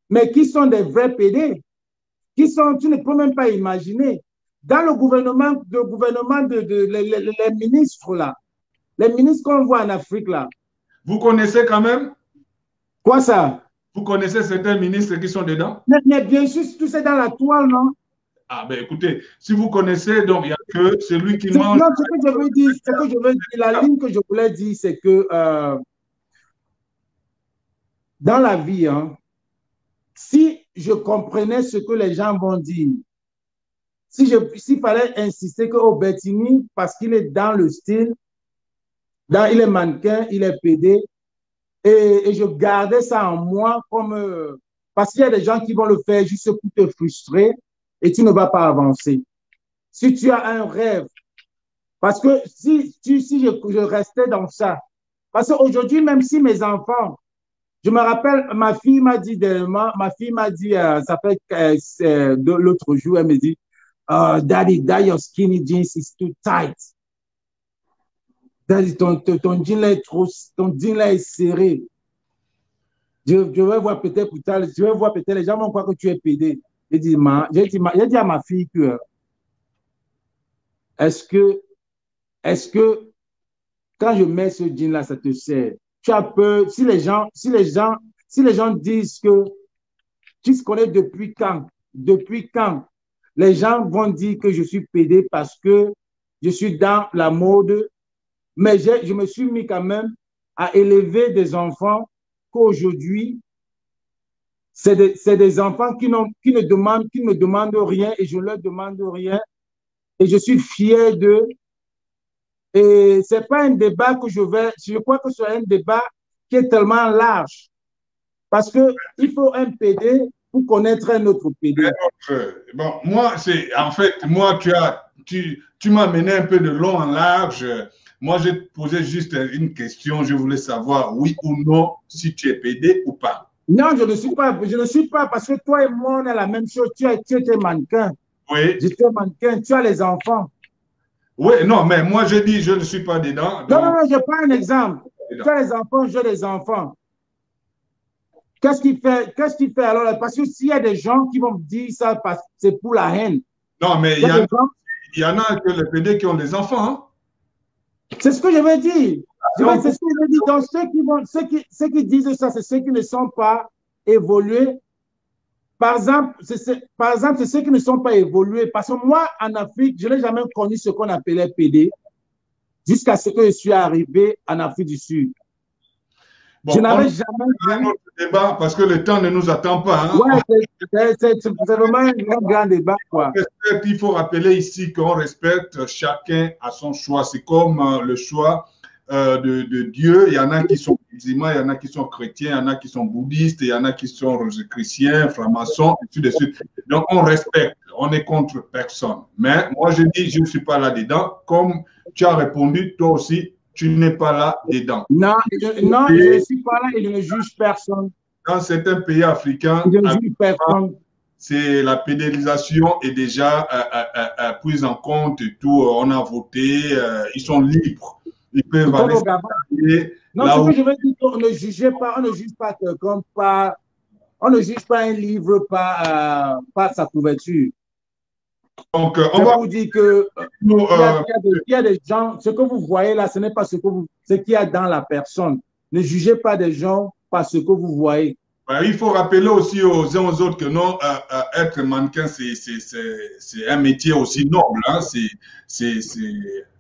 mais qui sont des vrais PD, tu ne peux même pas imaginer. Dans le gouvernement, les ministres là, les ministres qu'on voit en Afrique là. Vous connaissez quand même? Quoi ça? Vous connaissez certains ministres qui sont dedans? Mais bien sûr, tout c'est dans la toile, non? Ah ben écoutez, si vous connaissez, donc il n'y a que celui qui mange. Non, ce que je veux dire, la ligne que je voulais dire, c'est que dans la vie, hein, si je comprenais ce que les gens vont dire, s'il fallait insister que Bertini, parce qu'il est dans le style, il est mannequin, il est PD, et je gardais ça en moi comme parce qu'il y a des gens qui vont le faire juste pour te frustrer et tu ne vas pas avancer. Si tu as un rêve, parce que si je restais dans ça, parce qu'aujourd'hui, même si mes enfants, je me rappelle, ma fille m'a dit, ça fait l'autre jour, elle me dit, Daddy, your skinny jeans is too tight. Daddy, ton jean là est ton jean là est serré. Je vais voir peut-être plus tard, les gens vont croire que tu es pédé. J'ai dit à ma fille que est-ce que quand je mets ce jean là, ça te sert? Tu as peur, si les gens disent que tu se connais depuis quand, les gens vont dire que je suis pédé parce que je suis dans la mode, mais je me suis mis quand même à élever des enfants qu'aujourd'hui, c'est des enfants qui me demandent rien et je ne leur demande rien et je suis fier d'eux. Et ce n'est pas un débat je crois que c'est un débat qui est tellement large parce qu'il faut un PD pour connaître un autre PD. Bon, moi, tu m'as mené un peu de long en large. Moi, j'ai posé juste une question. Je voulais savoir, oui ou non, si tu es PD ou pas. Non, je ne suis pas parce que toi et moi, on a la même chose. Tu étais mannequin. Oui. J'étais mannequin. Tu as les enfants. Oui, non, mais moi, je dis, je ne suis pas dedans. Donc... Non, je prends un exemple. Tu as les enfants, j'ai les enfants. Qu'est-ce qu'il fait alors? Parce que s'il y a des gens qui vont me dire ça, c'est pour la haine. Non, mais il y en a que les PD qui ont des enfants. Hein? C'est ce que je veux dire. C'est ce que je veux dire. Donc, ceux qui disent ça, c'est ceux qui ne sont pas évolués. Par exemple, c'est ceux qui ne sont pas évolués. Parce que moi, en Afrique, je n'ai jamais connu ce qu'on appelait PD jusqu'à ce que je suis arrivé en Afrique du Sud. Bon, je n'avais jamais vu un autre débat parce que le temps ne nous attend pas. Hein? Ouais, c'est vraiment un grand débat. Quoi. Il faut rappeler ici qu'on respecte chacun à son choix. C'est comme le choix de Dieu. Il y en a qui sont musulmans, il y en a qui sont chrétiens, il y en a qui sont bouddhistes, il y en a qui sont chrétiens, francs-maçons, et tout de suite. Donc, on respecte, on est contre personne. Mais moi, je dis, je ne suis pas là-dedans. Comme tu as répondu, toi aussi, tu n'es pas là dedans. Non, je ne suis pas là et je ne juge personne. Dans certains pays africains, c'est la pénalisation est déjà prise en compte et tout. On a voté, ils sont libres. Ils peuvent aller. Non, ce que je veux dire, on ne juge pas quelqu'un par. On ne juge pas un livre par sa couverture. Donc, on va vous dire que il y a des gens, ce que vous voyez là, ce n'est pas ce qu'il y a dans la personne. Ne jugez pas des gens par ce que vous voyez. Il faut rappeler aussi aux uns aux autres que non, être mannequin, c'est un métier aussi noble. Hein? C'est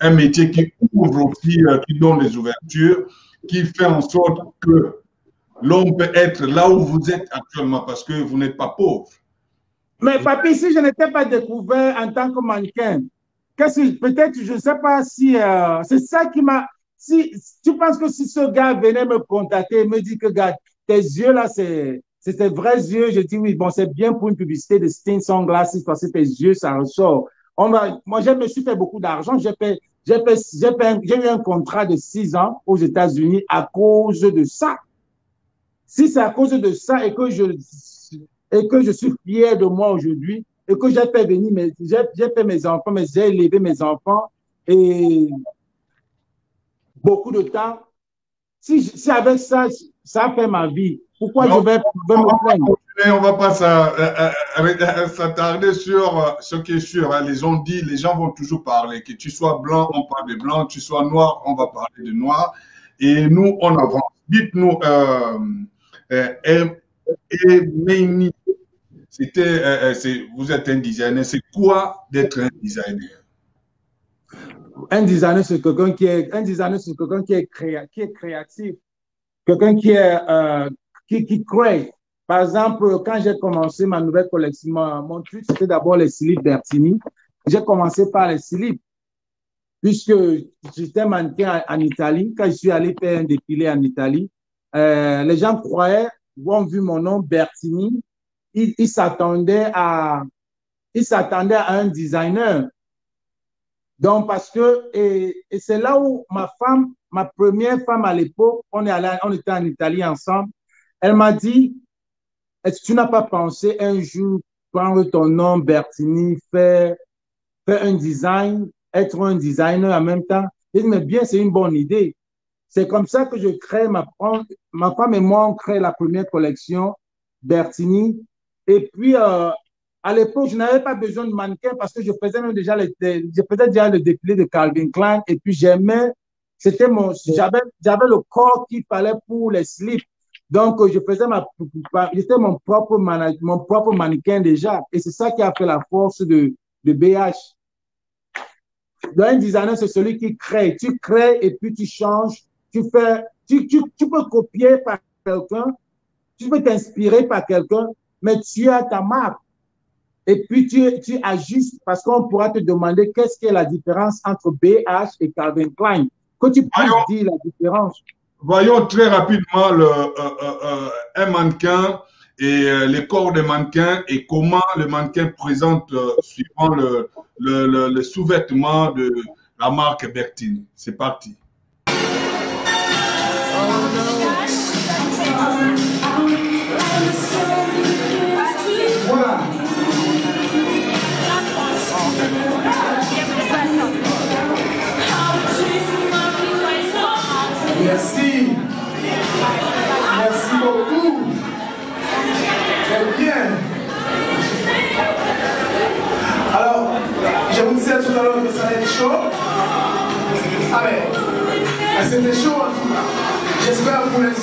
un métier qui ouvre aussi, qui donne des ouvertures. qui fait en sorte que l'homme peut être là où vous êtes actuellement parce que vous n'êtes pas pauvre. Mais papi, si je n'étais pas découvert en tant que mannequin, peut-être, je ne sais pas si c'est ça qui m'a... Si tu penses que si ce gars venait me contacter et me dit que, gars, tes yeux là, c'est tes vrais yeux, je dis oui, bon, c'est bien pour une publicité de Sting Sunglasses parce que tes yeux, ça ressort. Moi, je me suis fait beaucoup d'argent. J'ai eu un contrat de 6 ans aux États-Unis à cause de ça. Si c'est à cause de ça et que je suis fier de moi aujourd'hui et que j'ai fait venir j'ai fait mes enfants, mais j'ai élevé mes enfants et beaucoup de temps. Si avec ça, ça fait ma vie, pourquoi je vais me plaindre? On va pas s'attarder sur ce qui est sûr. Hein. Les gens vont toujours parler. Que tu sois blanc, on parle de blanc. Que tu sois noir, on va parler de noir. Et nous, on avance. Dites-nous, Meini, vous êtes un designer. C'est quoi d'être un designer? Un designer, c'est quelqu'un qui est créatif, quelqu'un qui crée. Par exemple, quand j'ai commencé ma nouvelle collection, mon truc, c'était d'abord les slips Bertini. J'ai commencé par les slips, puisque j'étais mannequin en Italie. Quand je suis allé faire un défilé en Italie, les gens ont vu mon nom Bertini. Ils s'attendaient à un designer. Donc, parce que, et c'est là où ma première femme à l'époque, on était en Italie ensemble, elle m'a dit, est-ce que tu n'as pas pensé un jour prendre ton nom Bertini, faire un design, être un designer en même temps? J'ai dit, mais bien, c'est une bonne idée. C'est comme ça que je crée ma femme et moi, on crée la première collection Bertini. Et puis, à l'époque, je n'avais pas besoin de mannequin parce que je faisais déjà le défilé de Calvin Klein et puis j'avais le corps qu'il fallait pour les slips. Donc, j'étais mon propre mannequin déjà. Et c'est ça qui a fait la force de BH. Donc, un designer, c'est celui qui crée. Tu crées et puis tu changes. Tu peux copier par quelqu'un. Tu peux t'inspirer par quelqu'un, mais tu as ta marque. Et puis, tu ajustes parce qu'on pourra te demander qu'est-ce qui est la différence entre BH et Calvin Klein. Que tu puisses dire la différence. Voyons très rapidement un mannequin et les corps des mannequins et comment le mannequin présente suivant le sous-vêtement de la marque Bertini. C'est parti. Voilà. Merci. Merci beaucoup. Très bien. Alors, je vous disais tout à l'heure que ça allait être chaud. Allez, c'était chaud en tout cas. J'espère pour les uns et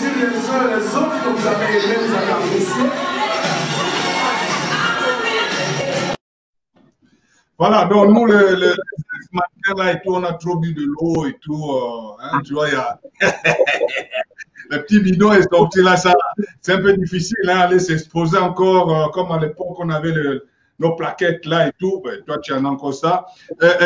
les autres que vous avez aimé, vous avez apprécié. Voilà, donc nous, le matin là et tout, on a trop bu de l'eau et tout. Hein, tu vois, il y a le petit bidon est sorti là, ça, c'est un peu difficile, hein, aller s'exposer encore, comme à l'époque, on avait nos plaquettes là et tout. Ben, toi, tu en as encore ça.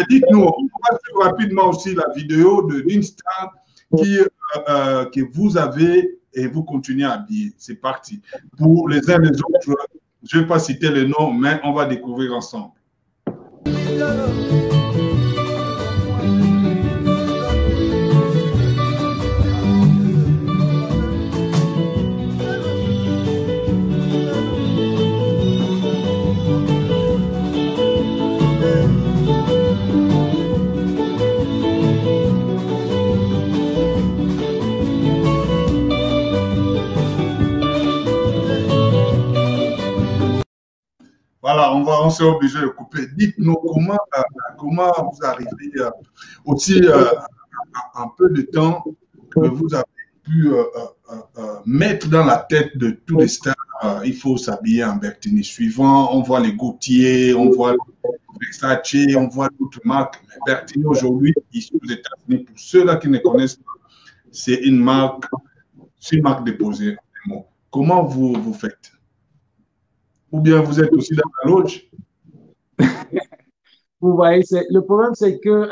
Dites-nous, on va suivre rapidement aussi la vidéo de l'Insta que vous avez et vous continuez à habiller. C'est parti. Pour les uns et les autres, je ne vais pas citer les noms, mais on va découvrir ensemble. Voilà, on s'est obligé de couper. Dites-nous comment vous arrivez aussi en peu de temps que vous avez pu mettre dans la tête de tous les stars, il faut s'habiller en Bertini. Suivant, on voit les Gaultier, on voit Versace, on voit d'autres marques. Mais Bertini aujourd'hui, ici aux États-Unis, pour ceux-là qui ne connaissent pas, c'est une marque déposée. Comment vous faites? Ou bien vous êtes aussi dans la loge? Vous voyez, le problème, c'est que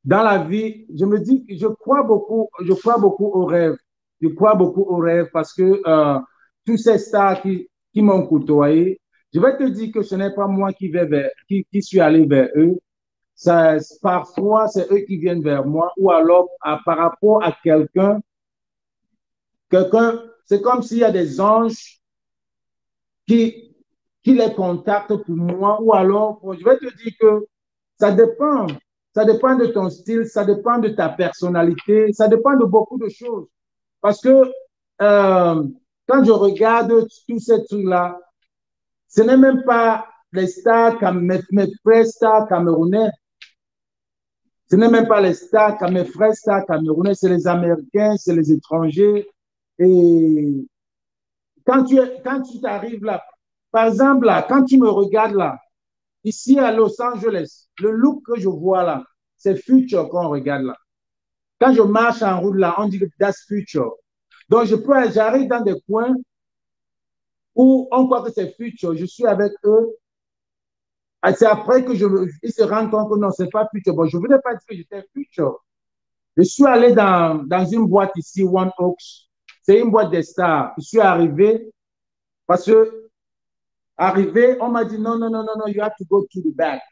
dans la vie, je me dis, je crois beaucoup aux rêves. Je crois beaucoup aux rêves parce que tous ces stars qui m'ont côtoyé, je vais te dire que ce n'est pas moi qui suis allé vers eux. Parfois, c'est eux qui viennent vers moi ou alors par rapport à quelqu'un, c'est comme s'il y a des anges qui les contactent pour moi ou alors, je vais te dire que ça dépend. Ça dépend de ton style, ça dépend de ta personnalité, ça dépend de beaucoup de choses. Parce que quand je regarde tous ces trucs-là, ce n'est même pas les stars, mes frères stars camerounais. Ce n'est même pas les stars, mes frères stars camerounais, c'est les Américains, c'est les étrangers. Et quand tu t'arrives là, par exemple, là, quand tu me regardes là, ici à Los Angeles, le look que je vois là, c'est Future qu'on regarde là. Quand je marche en route là, on dit que that's Future. Donc, j'arrive dans des coins où on croit que c'est Future. Je suis avec eux. Et c'est après que ils se rendent compte que non, c'est pas Future. Bon, je ne voulais pas dire que j'étais Future. Je suis allé dans une boîte ici, One Oaks. C'est une boîte des stars. Je suis arrivé parce que on m'a dit non, you have to go to the back.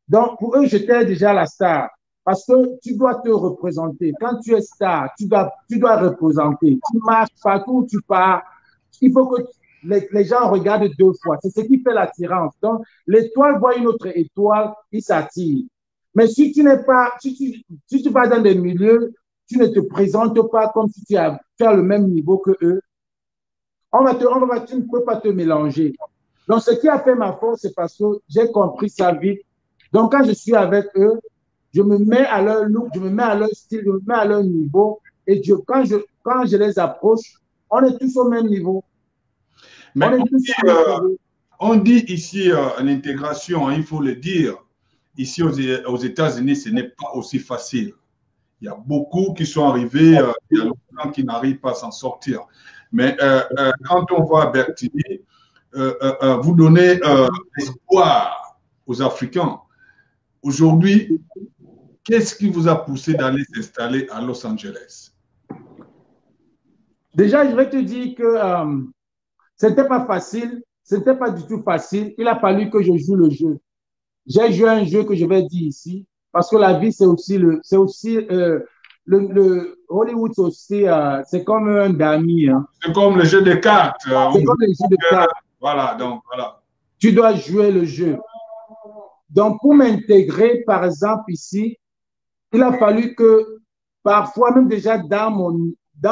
Donc, pour eux, j'étais déjà la star. Parce que tu dois te représenter. Quand tu es star, tu dois représenter. Tu marches partout où tu pars. Il faut que les gens regardent deux fois. C'est ce qui fait l'attirance. Donc, l'étoile voit une autre étoile, il s'attire. Mais si tu n'es pas, si tu vas dans des milieux, tu ne te présentes pas comme si tu as le même niveau que eux, tu ne peux pas te mélanger. Donc, ce qui a fait ma force, c'est parce que j'ai compris ça vite. Donc, quand je suis avec eux, je me mets à leur look, je me mets à leur style, je me mets à leur niveau. Et quand je les approche, on est tous au même niveau. Mais on dit ici l'intégration, il faut le dire, ici aux États-Unis, ce n'est pas aussi facile. Il y a beaucoup qui sont arrivés, il y a longtemps qui n'arrivent pas à s'en sortir. Mais quand on va à Bertini, vous donnez espoir aux Africains. Aujourd'hui, qu'est-ce qui vous a poussé d'aller s'installer à Los Angeles? Déjà, je vais te dire que ce n'était pas facile, ce n'était pas du tout facile. Il a fallu que je joue le jeu. J'ai joué un jeu que je vais dire ici, parce que la vie, c'est aussi le Hollywood, c'est comme un damier. Hein. C'est comme le jeu de cartes. C'est comme le jeu de cartes. Voilà, donc voilà. Tu dois jouer le jeu. Donc, pour m'intégrer, par exemple, ici, il a fallu que, parfois, même déjà dans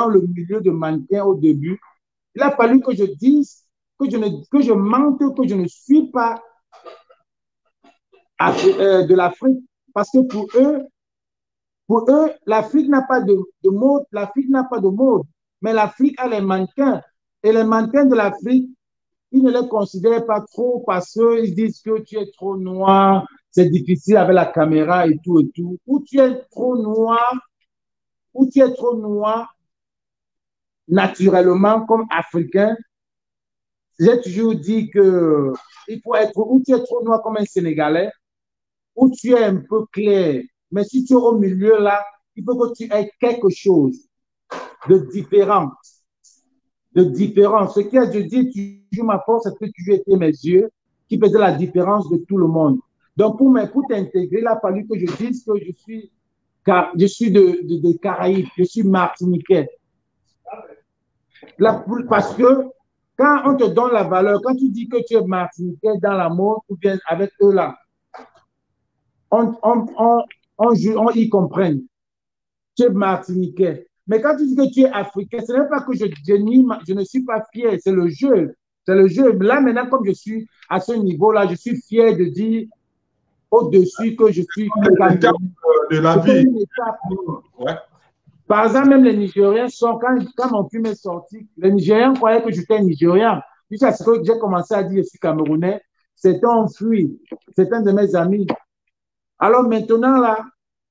le milieu de mannequin au début, il a fallu que je dise, que je mente, que je ne suis pas de l'Afrique. Parce que pour eux, l'Afrique n'a pas de mode, l'Afrique n'a pas de mode. Mais l'Afrique a les mannequins. Et les mannequins de l'Afrique, ils ne les considèrent pas trop parce qu'ils disent que tu es trop noir, c'est difficile avec la caméra et tout et tout. Ou tu es trop noir naturellement comme Africain. J'ai toujours dit que il faut être, ou tu es trop noir comme un Sénégalais, ou tu es un peu clair. Mais si tu es au milieu là, il faut que tu aies quelque chose de différent. Ce qui a dit, toujours ma force, c'est que tu étais mes yeux qui faisaient la différence de tout le monde. Donc, pour t'intégrer, il a fallu que je dise que je suis de Caraïbes, je suis martiniquais. Parce que quand on te donne la valeur, quand tu dis que tu es martiniquais dans l'amour, ou bien avec eux là, ils comprennent. Tu es martiniquais. Mais quand tu dis que tu es africain, ce n'est pas que je ne suis pas fier, c'est le jeu. C'est le jeu. Là, maintenant, comme je suis à ce niveau-là, je suis fier de dire au-dessus que je suis de la vie. Ouais. Par exemple, même les Nigériens quand mon film est sorti, les Nigériens croyaient que j'étais Nigérien. Jusqu'à ce que j'ai commencé à dire je suis Camerounais, c'était un fui. C'est un de mes amis. Alors maintenant, là,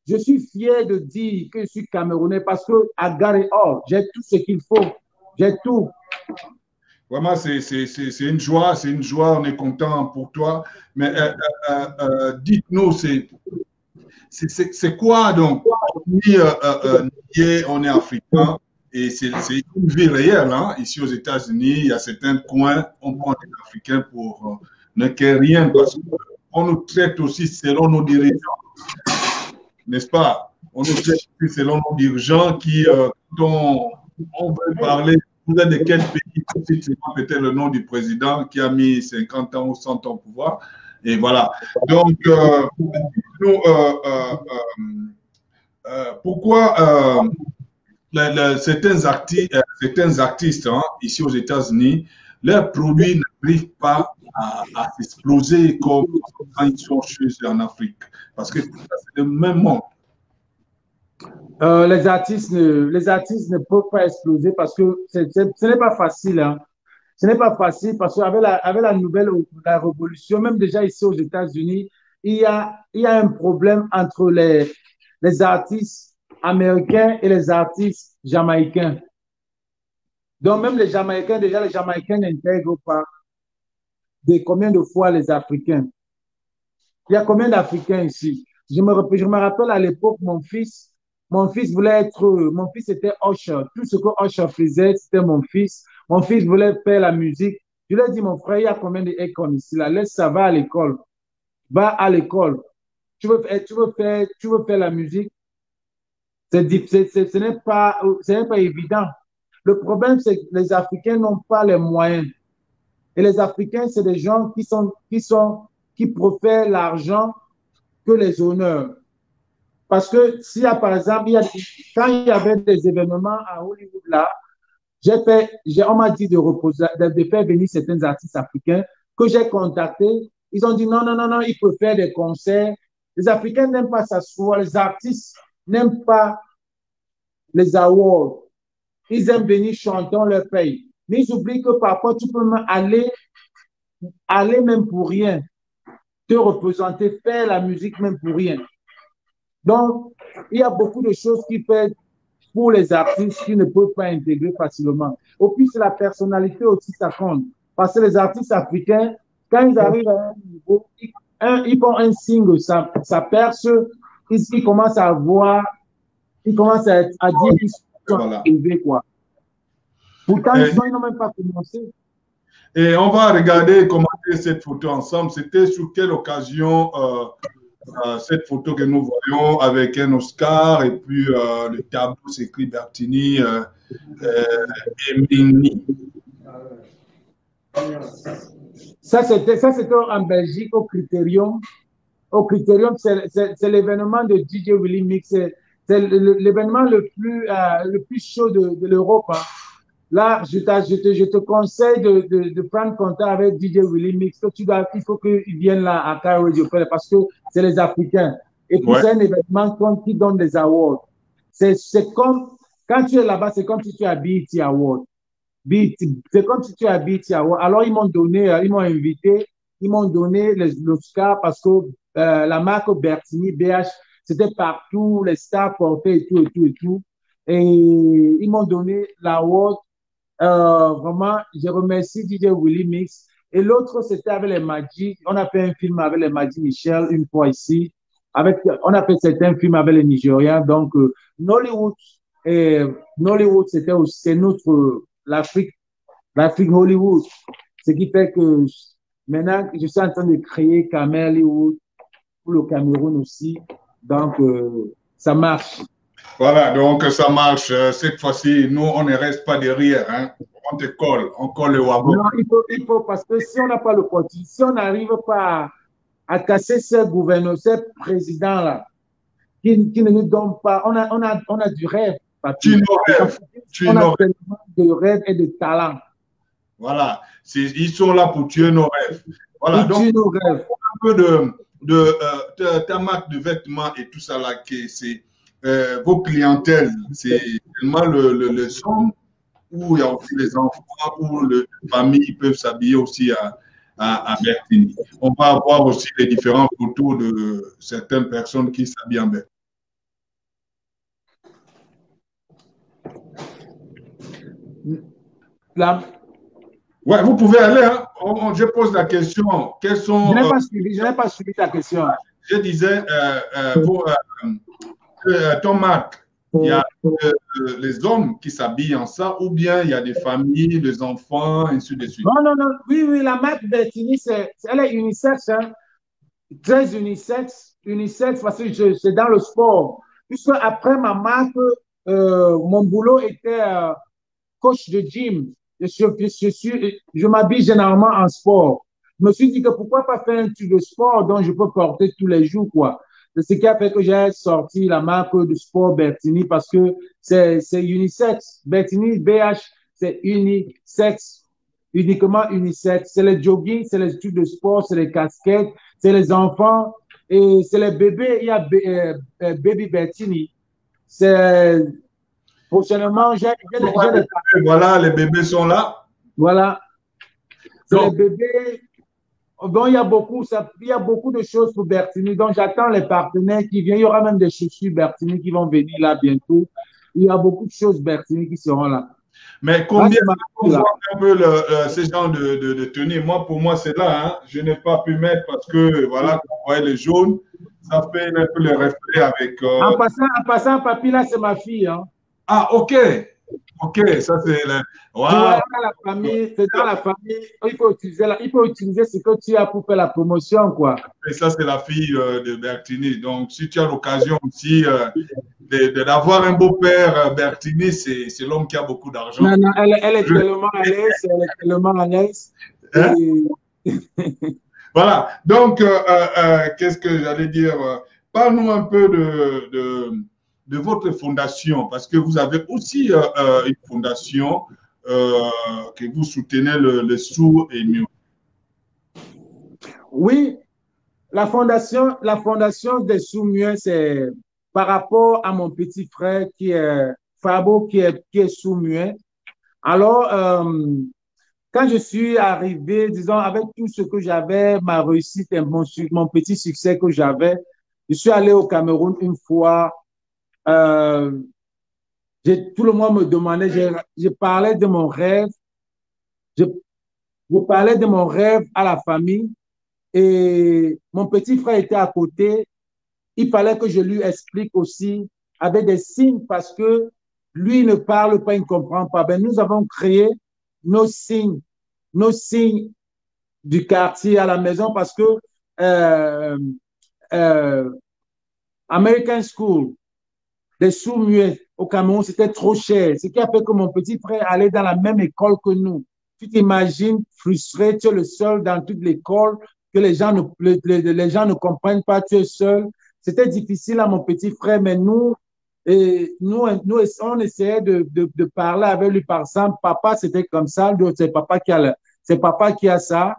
Je suis fier de dire que je suis Camerounais parce que I got it all. J'ai tout ce qu'il faut. J'ai tout. Vraiment, c'est une joie, on est content pour toi. Mais dites-nous, c'est quoi donc? On est africain et c'est une vie réelle. Hein? Ici aux États-Unis, il y a certains coins, on prend des Africains pour ne qu'est rien parce qu'on nous traite aussi selon nos dirigeants, n'est-ce pas? On nous traite aussi selon nos dirigeants qui, dont on veut parler. Vous êtes de quel pays? C'est peut-être le nom du président qui a mis 50 ans ou 100 ans au pouvoir. Et voilà. Donc, pourquoi certains artistes hein, ici aux États-Unis, leurs produits n'arrivent pas à s'exploser comme quand ils sont chez eux en Afrique? Parce que c'est le même monde. Les artistes ne peuvent pas exploser parce que ce n'est pas facile. Hein. Ce n'est pas facile parce qu'avec la nouvelle la révolution, même déjà ici aux États-Unis, il y a un problème entre les artistes américains et les artistes jamaïcains. Donc, même les Jamaïcains n'intègrent pas combien de fois les Africains. Il y a combien d'Africains ici? Je me rappelle à l'époque, mon fils était usher. Tout ce que usher faisait, c'était mon fils. Mon fils voulait faire la musique. Je lui ai dit, mon frère, il y a combien d'écoles ici là? Laisse ça, va à l'école. Va à l'école. Tu veux faire la musique? Ce n'est pas évident. Le problème, c'est que les Africains n'ont pas les moyens. Et les Africains, c'est des gens qui préfèrent l'argent que les honneurs. Parce que s'il y a, par exemple, quand il y avait des événements à Hollywood, là, on m'a dit de faire venir certains artistes africains que j'ai contactés. Ils ont dit non, ils peuvent faire des concerts. Les Africains n'aiment pas s'asseoir. Les artistes n'aiment pas les awards. Ils aiment venir chanter, on leur paye. Mais ils oublient que parfois, tu peux même aller même pour rien, te représenter, faire la musique même pour rien. Donc, il y a beaucoup de choses qui peuvent pour les artistes qui ne peuvent pas intégrer facilement. Au plus, c'est la personnalité aussi, ça compte. Parce que les artistes africains, quand ils arrivent à un niveau, ils font un signe, ça perce, ils commencent à voir, ils commencent à dire qu'ils sont arrivés, quoi. Pourtant, ils n'ont même pas commencé. Et on va regarder, commenter cette photo ensemble. C'était sur quelle occasion cette photo que nous voyons avec un Oscar et puis le tableau s'écrit Bertini et Mini. Ça, c'était en Belgique, au Critérium. Au Critérium, c'est l'événement de DJ Willy Mix. C'est l'événement le plus chaud de l'Europe. Hein. Là, je te conseille de prendre contact avec DJ Willy Mix. Il faut qu'il vienne là à Car Radio parce que c'est les Africains. Et puis, c'est un événement qui donne des awards. C'est comme, quand tu es là-bas, c'est comme si tu as BET Award. C'est comme si tu as BET Award. Alors, ils m'ont invité, ils m'ont donné l'Oscar parce que la marque Bertini, BH, c'était partout, les stars portaient et tout. Et ils m'ont donné l'award. Vraiment, je remercie DJ Willy Mix. Et l'autre, c'était avec les Magic. On a fait un film avec les Magic Michel une fois ici. On a fait certains films avec les Nigérians. Donc, Nollywood, c'est l'Afrique Hollywood. Ce qui fait que maintenant, je suis en train de créer Cameroun pour le Cameroun aussi. Donc, ça marche. Voilà, donc ça marche. Cette fois-ci, nous, on ne reste pas derrière. Hein. On colle le wagon. Non, il faut, parce que si on n'a pas le côté, si on n'arrive pas à casser ce gouvernement, ce président-là, qui ne nous donne pas, on a du rêve. On a tellement de rêve et de talent. Voilà, ils sont là pour tuer nos rêves. Voilà, donc, nos rêves. Un peu de ta marque de vêtements et tout ça là, c'est vos clientèles, c'est tellement le son où il y a aussi les enfants, où les familles peuvent s'habiller aussi à Bertini. On va avoir aussi les différentes photos de certaines personnes qui s'habillent en Bertini. La... Ouais, vous pouvez aller. Hein. Je pose la question. Quels sont. Je n'ai pas suivi ta question. Je disais, pour ton Marc, il y a les hommes qui s'habillent en ça, ou bien il y a des familles, des enfants, ainsi de suite. Non, non, non. Oui, oui, la marque Bertini, elle est unisexe, hein. Très unisexe, parce que c'est dans le sport. Puisque après ma marque, mon boulot était coach de gym. Je m'habille généralement en sport. Je me suis dit que pourquoi pas faire un truc de sport dont je peux porter tous les jours, quoi. C'est ce qui a fait que j'ai sorti la marque de sport Bertini parce que c'est unisexe. Bertini BH, c'est unisexe, uniquement unisexe. C'est les jogging, c'est les trucs de sport, c'est les casquettes, c'est les enfants et c'est les bébés. Il y a Baby Bertini. C'est prochainement, voilà, les bébés sont là. Voilà. C'est les bébés. Donc, il y a beaucoup de choses pour Bertini. Donc, j'attends les partenaires qui viennent. Il y aura même des chaussures Bertini qui vont venir là bientôt. Il y a beaucoup de choses Bertini qui seront là. Mais combien on voit un peu ce genre de tenue? Moi, pour moi, c'est là. Hein. Je n'ai pas pu mettre parce que, voilà, vous voyez les jaunes, ça fait un peu le reflet avec. En passant, papy, là, c'est ma fille. Hein. Ah, ok. Ok, ça c'est le. Wow. C'est dans la famille. Il faut utiliser ce que tu as pour faire la promotion, quoi. Et ça, c'est la fille de Bertini. Donc, si tu as l'occasion aussi d'avoir un beau-père Bertini, c'est l'homme qui a beaucoup d'argent. Non, non, elle est tellement à l'aise. Elle est tellement à l'aise. Hein? Voilà. Donc, qu'est-ce que j'allais dire? Parle-nous un peu de votre fondation, parce que vous avez aussi une fondation que vous soutenez le sourd et mieux. Oui, la fondation des sourds-muets, c'est par rapport à mon petit frère qui est Fabo, qui est sourd-muet. Alors, quand je suis arrivé, disons, avec tout ce que j'avais, ma réussite et mon petit succès que j'avais, je suis allé au Cameroun une fois. Tout le monde me demandait, je parlais de mon rêve, je parlais de mon rêve à la famille et mon petit frère était à côté. Il fallait que je lui explique aussi avec des signes parce que lui il ne parle pas, il ne comprend pas. Ben, nous avons créé nos signes du quartier à la maison parce que American School, des sourds-muets au Cameroun, c'était trop cher. Ce qui a fait que mon petit frère allait dans la même école que nous. Tu t'imagines, frustré, tu es le seul dans toute l'école, que les gens ne comprennent pas, tu es seul. C'était difficile à mon petit frère, mais nous, on essayait de parler avec lui par exemple. Papa, c'était comme ça, c'est papa qui a ça.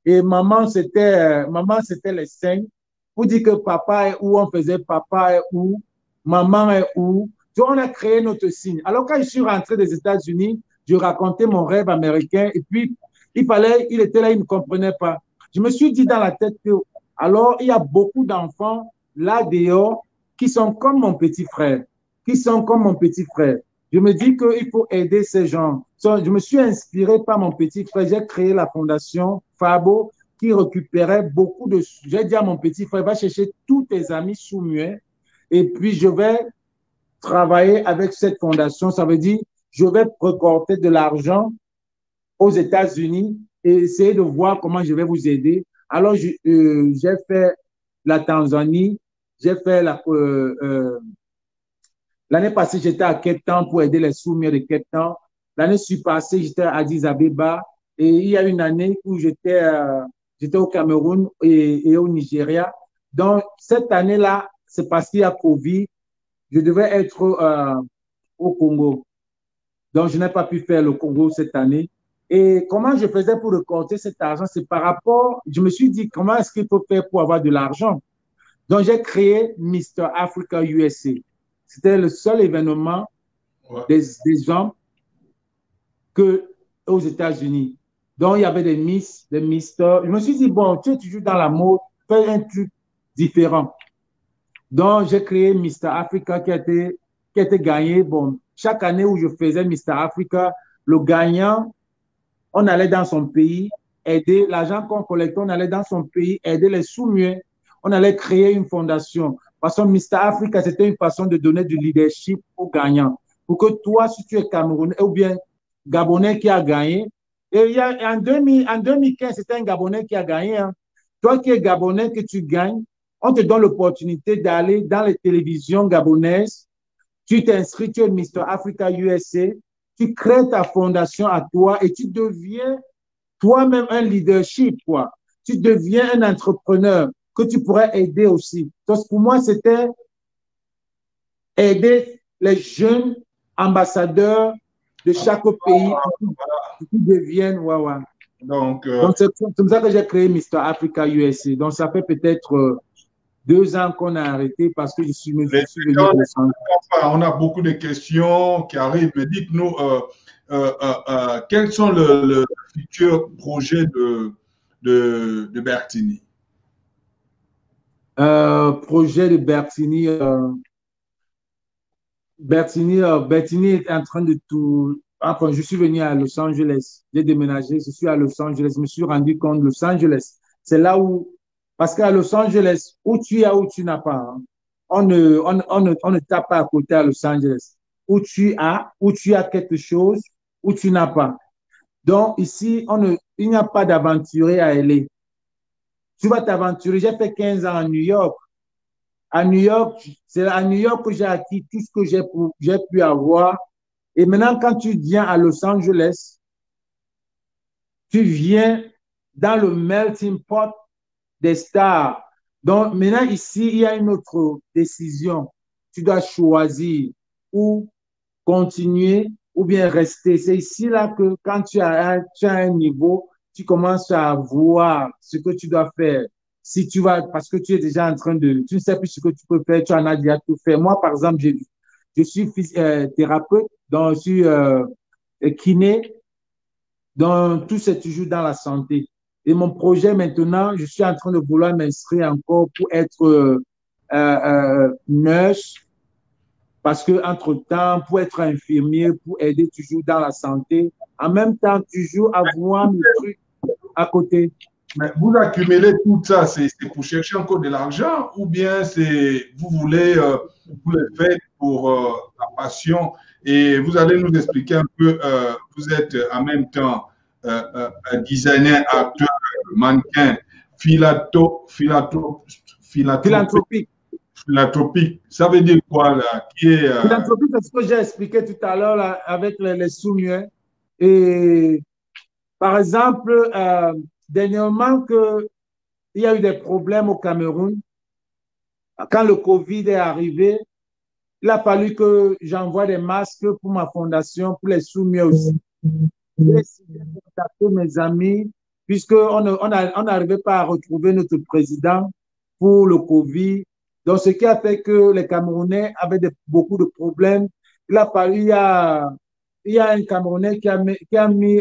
Et maman, c'était les cinq. Pour dire que papa est où, on faisait papa est où, maman est où. Donc, on a créé notre signe. Alors, quand je suis rentré des États-Unis, je racontais mon rêve américain et puis il était là, il ne comprenait pas. Je me suis dit dans la tête que, alors, il y a beaucoup d'enfants là dehors qui sont comme mon petit frère, Je me dis qu'il faut aider ces gens. Je me suis inspiré par mon petit frère. J'ai créé la fondation Fabo qui récupérait beaucoup de... J'ai dit à mon petit frère, va chercher tous tes amis sourds-muets et puis je vais travailler avec cette fondation. Ça veut dire, je vais récolter de l'argent aux États-Unis et essayer de voir comment je vais vous aider. Alors, j'ai fait la Tanzanie, j'ai fait l'année passée, j'étais à Cape Town pour aider les sourds-muets de Cape Town. L'année passée, j'étais à Addis Abeba et il y a une année où j'étais au Cameroun et au Nigeria. Donc, cette année-là, c'est parce qu'il y a Covid. Je devais être au Congo. Donc, je n'ai pas pu faire le Congo cette année. Et comment je faisais pour récolter cet argent? C'est par rapport, je me suis dit, comment est-ce qu'il faut faire pour avoir de l'argent? Donc, j'ai créé Mr. Africa USA. C'était le seul événement des hommes aux États-Unis. Donc, il y avait des Miss, des Mister. Je me suis dit, bon, tu es toujours dans la mode, fais un truc différent. Donc, j'ai créé Mr. Africa qui a été gagné. Bon, chaque année où je faisais Mr. Africa, le gagnant, on allait dans son pays aider, l'argent qu'on collectait, on allait dans son pays aider les sous-muets. On allait créer une fondation. Parce que Mr. Africa, c'était une façon de donner du leadership aux gagnants. Pour que toi, si tu es Camerounais ou bien Gabonais qui a gagné, et il y a, en 2015, c'était un Gabonais qui a gagné. Hein. Toi qui es Gabonais, que tu gagnes, on te donne l'opportunité d'aller dans les télévisions gabonaises. Tu t'inscris, tu es Mr. Africa USA, tu crées ta fondation à toi et tu deviens toi-même un leadership, quoi. Tu deviens un entrepreneur que tu pourrais aider aussi. Donc, pour moi, c'était aider les jeunes ambassadeurs de chaque pays qui deviennent, Donc, c'est comme ça que j'ai créé Mr. Africa USA. Donc, ça fait peut-être 2 ans qu'on a arrêté parce que je suis venu de centre. On a beaucoup de questions qui arrivent, mais dites-nous, quels sont le futurs projets de Bertini? Projet de Bertini. Bertini est en train de tout. Enfin, je suis venu à Los Angeles. J'ai déménagé, je suis à Los Angeles. Je me suis rendu compte de Los Angeles. C'est là où. Parce qu'à Los Angeles, où tu as, où tu n'as pas. Hein. On ne tape pas à côté à Los Angeles. Où tu as quelque chose, où tu n'as pas. Donc, ici, il n'y a pas d'aventurier à aller. Tu vas t'aventurer. J'ai fait 15 ans à New York. À New York, c'est à New York que j'ai acquis tout ce que j'ai pu avoir. Et maintenant, quand tu viens à Los Angeles, tu viens dans le melting pot des stars. Donc, maintenant, ici, il y a une autre décision. Tu dois choisir ou continuer ou bien rester. C'est ici là que quand tu as un niveau, tu commences à voir ce que tu dois faire. Si tu vas, parce que tu es déjà en train de, tu ne sais plus ce que tu peux faire, tu en as déjà tout fait. Moi, par exemple, je suis thérapeute, donc je suis kiné, donc tout c'est toujours dans la santé. Et mon projet maintenant, je suis en train de vouloir m'inscrire encore pour être nurse, parce que entre-temps, pour être infirmier, pour aider toujours dans la santé, en même temps, toujours avoir mes trucs à côté. Mais vous accumulez tout ça, c'est pour chercher encore de l'argent ou bien vous voulez, vous le faites pour la passion et vous allez nous expliquer un peu, vous êtes en même temps designer, acteur, mannequin, philanthropique. Ça veut dire quoi là? Philanthropique, c'est ce que j'ai expliqué tout à l'heure là, avec les sous-muets. Et par exemple, dernièrement, il y a eu des problèmes au Cameroun. Quand le Covid est arrivé, il a fallu que j'envoie des masques pour ma fondation, pour les sous-muets aussi. J'ai décidé de contacter mes amis, puisqu'on n'arrivait pas à retrouver notre président pour le Covid. Donc, ce qui a fait que les Camerounais avaient beaucoup de problèmes. Il a fallu, il y a un Camerounais qui a mis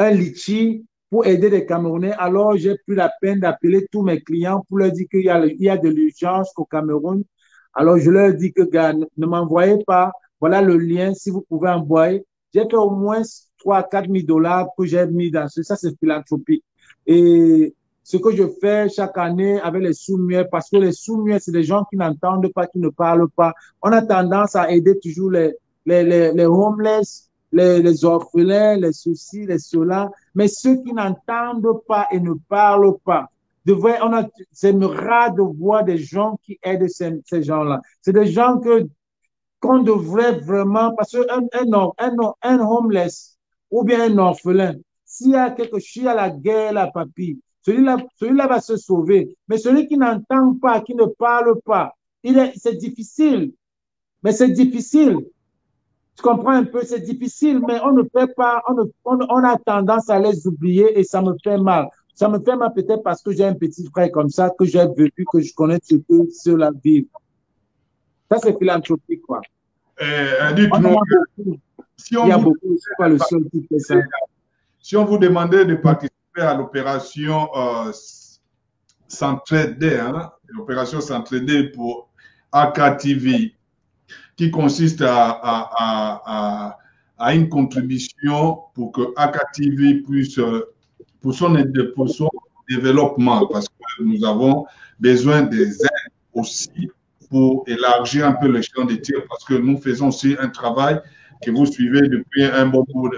un litchi pour aider les Camerounais. Alors, j'ai pris la peine d'appeler tous mes clients pour leur dire qu'il y a de l'urgence au Cameroun. Alors, je leur dis que, gars, ne m'envoyez pas. Voilà le lien, si vous pouvez envoyer. J'ai fait au moins 3 000 à 4 000 $ que j'ai mis dans ça, c'est philanthropique. Et ce que je fais chaque année avec les sous-muets, parce que les sous-muets, c'est des gens qui n'entendent pas, qui ne parlent pas. On a tendance à aider toujours les homeless, les orphelins, les ceci, les cela, mais ceux qui n'entendent pas et ne parlent pas. C'est rare de voir des gens qui aident ces gens-là. C'est des gens qu'on devrait vraiment, parce qu'un homeless ou bien un orphelin, s'il y a quelque chose, à la guerre, la papy, celui-là va se sauver. Mais celui qui n'entend pas, qui ne parle pas, c'est difficile. Mais c'est difficile. Tu comprends un peu, c'est difficile, mais on ne fait pas, on a tendance à les oublier et ça me fait mal. Ça me fait mal peut-être parce que j'ai un petit frère comme ça, que j'ai vécu, que je connais ce que ceux-là vivent. Ça, c'est philanthropique, quoi. Dites-nous, si on vous demandait de participer à l'opération S'entraider, l'opération S'entraider pour AKTV, qui consiste à une contribution pour que AKTV puisse, pour son développement, parce que nous avons besoin des aides aussi pour élargir un peu le champ de tir, parce que nous faisons aussi un travail que vous suivez depuis un bon bout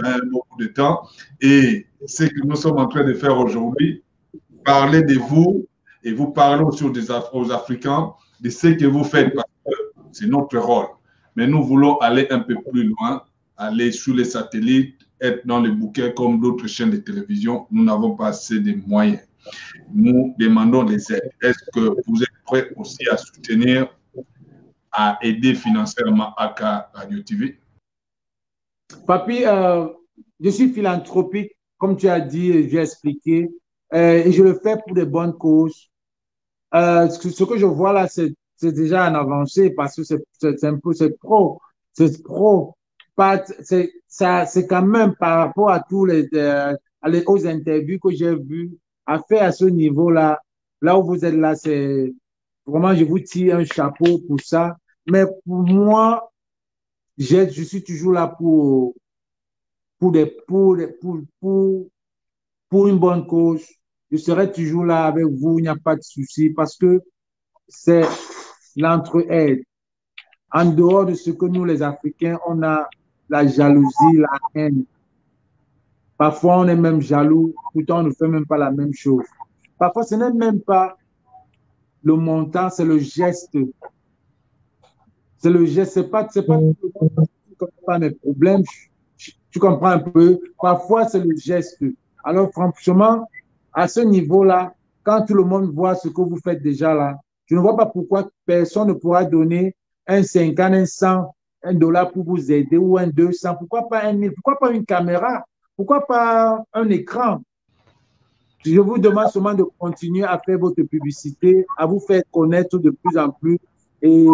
de temps. Et ce que nous sommes en train de faire aujourd'hui, parler de vous et vous parler aussi aux Africains de ce que vous faites, parce que c'est notre rôle. Mais nous voulons aller un peu plus loin, aller sur les satellites, être dans les bouquets comme d'autres chaînes de télévision. Nous n'avons pas assez de moyens. Nous demandons des aides. Est-ce que vous êtes prêts aussi à soutenir, à aider financièrement AK Radio TV? Papi, je suis philanthropique, comme tu as dit, j'ai expliqué, et je le fais pour de bonnes causes. Ce que je vois là, c'est déjà en avancée parce que c'est un peu, c'est pro. C'est pro. C'est quand même par rapport à tous aux interviews que j'ai vues, à faire à ce niveau-là, là où vous êtes là, c'est vraiment, je vous tire un chapeau pour ça. Mais pour moi, je suis toujours là pour une bonne cause. Je serai toujours là avec vous, il n'y a pas de souci, parce que c'est l'entraide. En dehors de ce que nous, les Africains, on a la jalousie, la haine. Parfois, on est même jaloux, pourtant on ne fait même pas la même chose. Parfois, ce n'est même pas le montant, c'est le geste. C'est le geste, c'est pas tu comprends mes problèmes, tu comprends un peu. Parfois, c'est le geste. Alors, franchement, à ce niveau-là, quand tout le monde voit ce que vous faites déjà là, je ne vois pas pourquoi personne ne pourra donner un 50, un 100, $1 pour vous aider ou un 200. Pourquoi pas 1 000? Pourquoi pas une caméra? Pourquoi pas un écran? Je vous demande seulement de continuer à faire votre publicité, à vous faire connaître de plus en plus et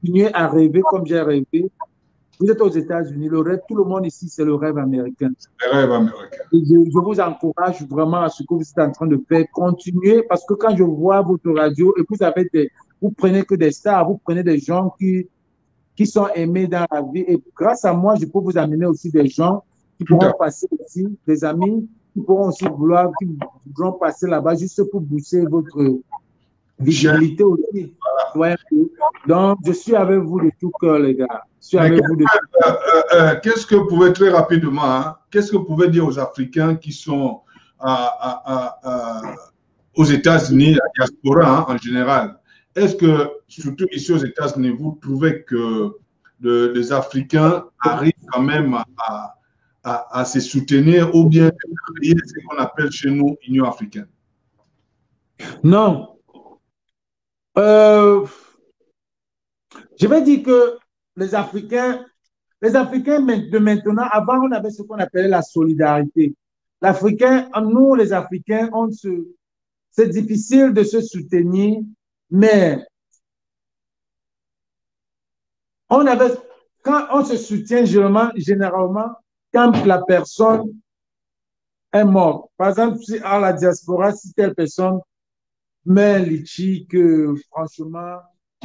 continuer à rêver comme j'ai rêvé. Vous êtes aux États-Unis, le rêve, tout le monde ici, c'est le rêve américain. Le rêve américain. Et je vous encourage vraiment à ce que vous êtes en train de faire. Continuez, parce que quand je vois votre radio et vous prenez que des stars, vous prenez des gens qui sont aimés dans la vie. Et grâce à moi, je peux vous amener aussi des gens qui pourront passer ici, des amis qui pourront aussi qui voudront passer là-bas juste pour booster votre visibilité aussi. Voilà. Donc, je suis avec vous de tout cœur, les gars. Je suis avec vous de tout cœur. Qu'est-ce que vous pouvez très rapidement, qu'est-ce que vous pouvez dire aux Africains qui sont aux États-Unis, la diaspora en général? Est-ce que, surtout ici aux États-Unis, vous trouvez que les Africains arrivent quand même à se soutenir ou bien à créer ce qu'on appelle chez nous Union africaine? Non. Je vais dire que les Africains de maintenant, avant on avait ce qu'on appelait la solidarité. Nous les Africains, c'est difficile de se soutenir, mais quand on se soutient généralement quand la personne est morte. Par exemple, à la diaspora, si telle personne met litchi que franchement,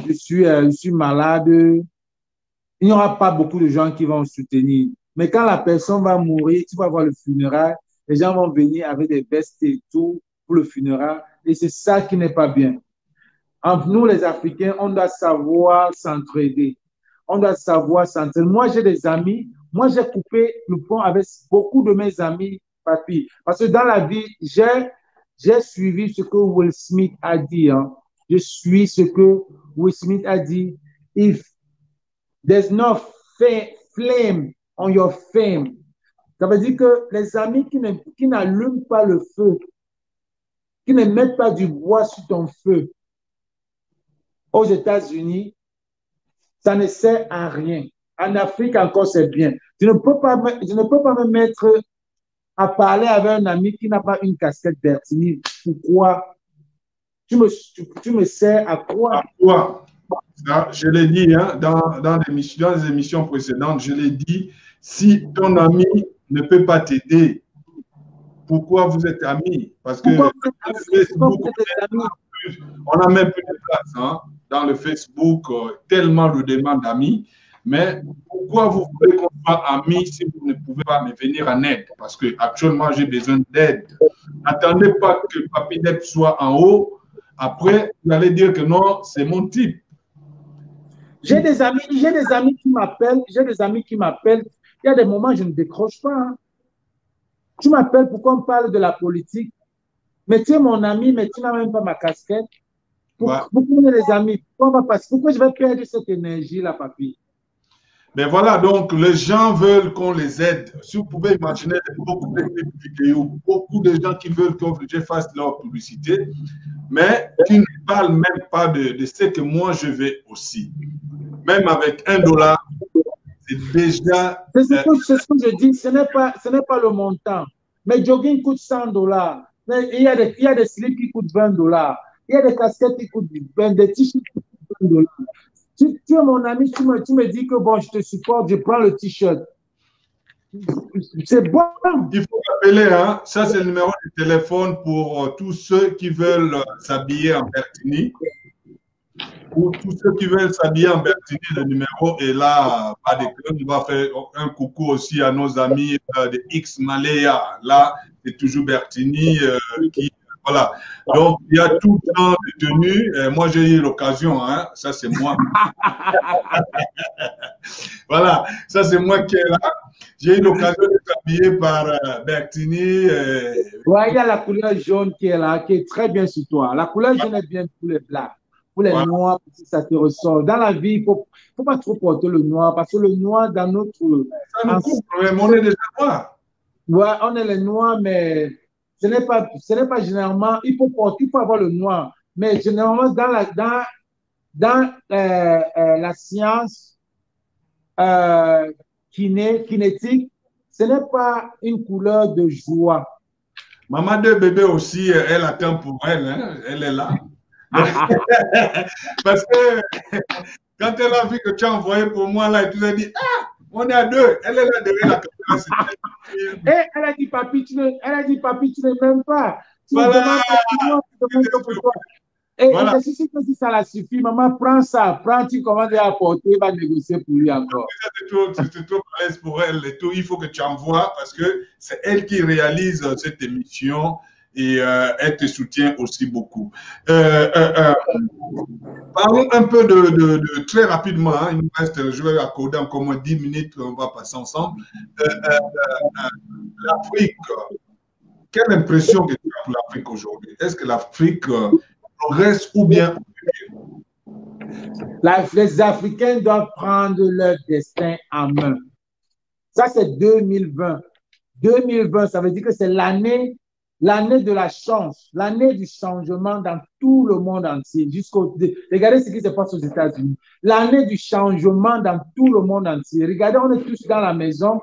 je suis malade, il n'y aura pas beaucoup de gens qui vont soutenir. Mais quand la personne va mourir, tu vas voir le funérail, les gens vont venir avec des vestes et tout pour le funérail. Et c'est ça qui n'est pas bien. Entre nous, les Africains, on doit savoir s'entraider. On doit savoir s'entraider. Moi, j'ai des amis. Moi, j'ai coupé le pont avec beaucoup de mes amis, papi. Parce que dans la vie, j'ai suivi ce que Will Smith a dit. Hein. Je suis ce que Will Smith a dit. If there's no flame on your fame, ça veut dire que les amis qui n'allument pas le feu, qui ne mettent pas du bois sur ton feu, aux États-Unis, ça ne sert à rien. En Afrique, encore, c'est bien. Je ne peux pas me mettre à parler avec un ami qui n'a pas une casquette Bertini. Pourquoi? Tu me sers à quoi? À quoi? Ça, je l'ai dit dans les émissions précédentes, je l'ai dit, si ton ami ne peut pas t'aider, pourquoi vous êtes amis? Parce que Facebook, on n'a même plus de place. Hein? dans le Facebook tellement de demandes d'amis. Mais pourquoi vous voulez qu'on soit amis si vous ne pouvez pas me venir en aide? Parce que actuellement j'ai besoin d'aide. N'attendez pas que Papi Deb soit en haut. Après, vous allez dire que non, c'est mon type. J'ai des amis qui m'appellent, Il y a des moments où je ne décroche pas. Hein. Tu m'appelles pourquoi on parle de la politique. Mais tu es mon ami, mais tu n'as même pas ma casquette. Pourquoi on est des amis? Pourquoi je vais perdre cette énergie-là, Papi? Mais voilà, donc les gens veulent qu'on les aide. Si vous pouvez imaginer beaucoup de vidéos, beaucoup de gens qui veulent que je fasse leur publicité, mais qui ne parlent même pas de ce que moi je vais aussi. Même avec $1, c'est déjà... C'est ce que je dis, ce n'est pas le montant. Mais jogging coûte $100. Mais il y a des slips qui coûtent $20. Il y a des casquettes qui coûtent 20, des t-shirts qui coûtent $20. Tu es mon ami, tu me dis que bon, je te supporte, je prends le t-shirt. C'est bon. Il faut appeler, hein. Ça c'est le numéro de téléphone pour tous ceux qui veulent s'habiller en Bertini. Pour tous ceux qui veulent s'habiller en Bertini, le numéro est là. Pas de crainte. On va faire un coucou aussi à nos amis de X Malaya. Là, c'est toujours Bertini qui... Voilà. Donc, il y a tout genre de tenues. Moi, j'ai eu l'occasion, hein. Ça, c'est moi. Voilà. Ça, c'est moi qui est là. J'ai eu l'occasion de s'habiller par Bertini. Ouais, il y a la couleur jaune qui est là, qui est très bien sur toi. La couleur jaune est bien pour les blancs. Pour les noirs, ça te ressort. Dans la vie, il ne faut pas trop porter le noir, parce que le noir, dans notre... Ça nous coupe, on est déjà noirs. Ouais, on est les noirs, mais... Ce n'est pas généralement, il faut avoir le noir, mais généralement dans la science kinétique, ce n'est pas une couleur de joie. Maman de bébé aussi, elle attend pour elle, hein? Elle est là. Parce que quand elle a vu que tu as envoyé pour moi là, et tu lui as dit, ah, on est à deux, elle est là derrière la caméra. Et elle a dit, papi, tu ne m'aimes pas. Tu voilà. me demandes pourquoi. Et voilà. Je suis que si ça la suffit, maman, prends ça, tu commandes à apporter, va négocier pour lui encore. C'est trop à l'aise pour elle et tout. Il faut que tu envoies parce que c'est elle qui réalise cette émission et elle te soutient aussi beaucoup. Parlons un peu de très rapidement, hein, il nous reste, je vais accorder encore moins 10 minutes, on va passer ensemble. L'Afrique, quelle impression que tu as pour l'Afrique aujourd'hui? Est-ce que l'Afrique progresse ou bien... Les Africains doivent prendre leur destin en main. Ça, c'est 2020. 2020, ça veut dire que c'est l'année de la chance, l'année du changement dans tout le monde entier. Regardez ce qui se passe aux États-Unis. L'année du changement dans tout le monde entier. Regardez, on est tous dans la maison.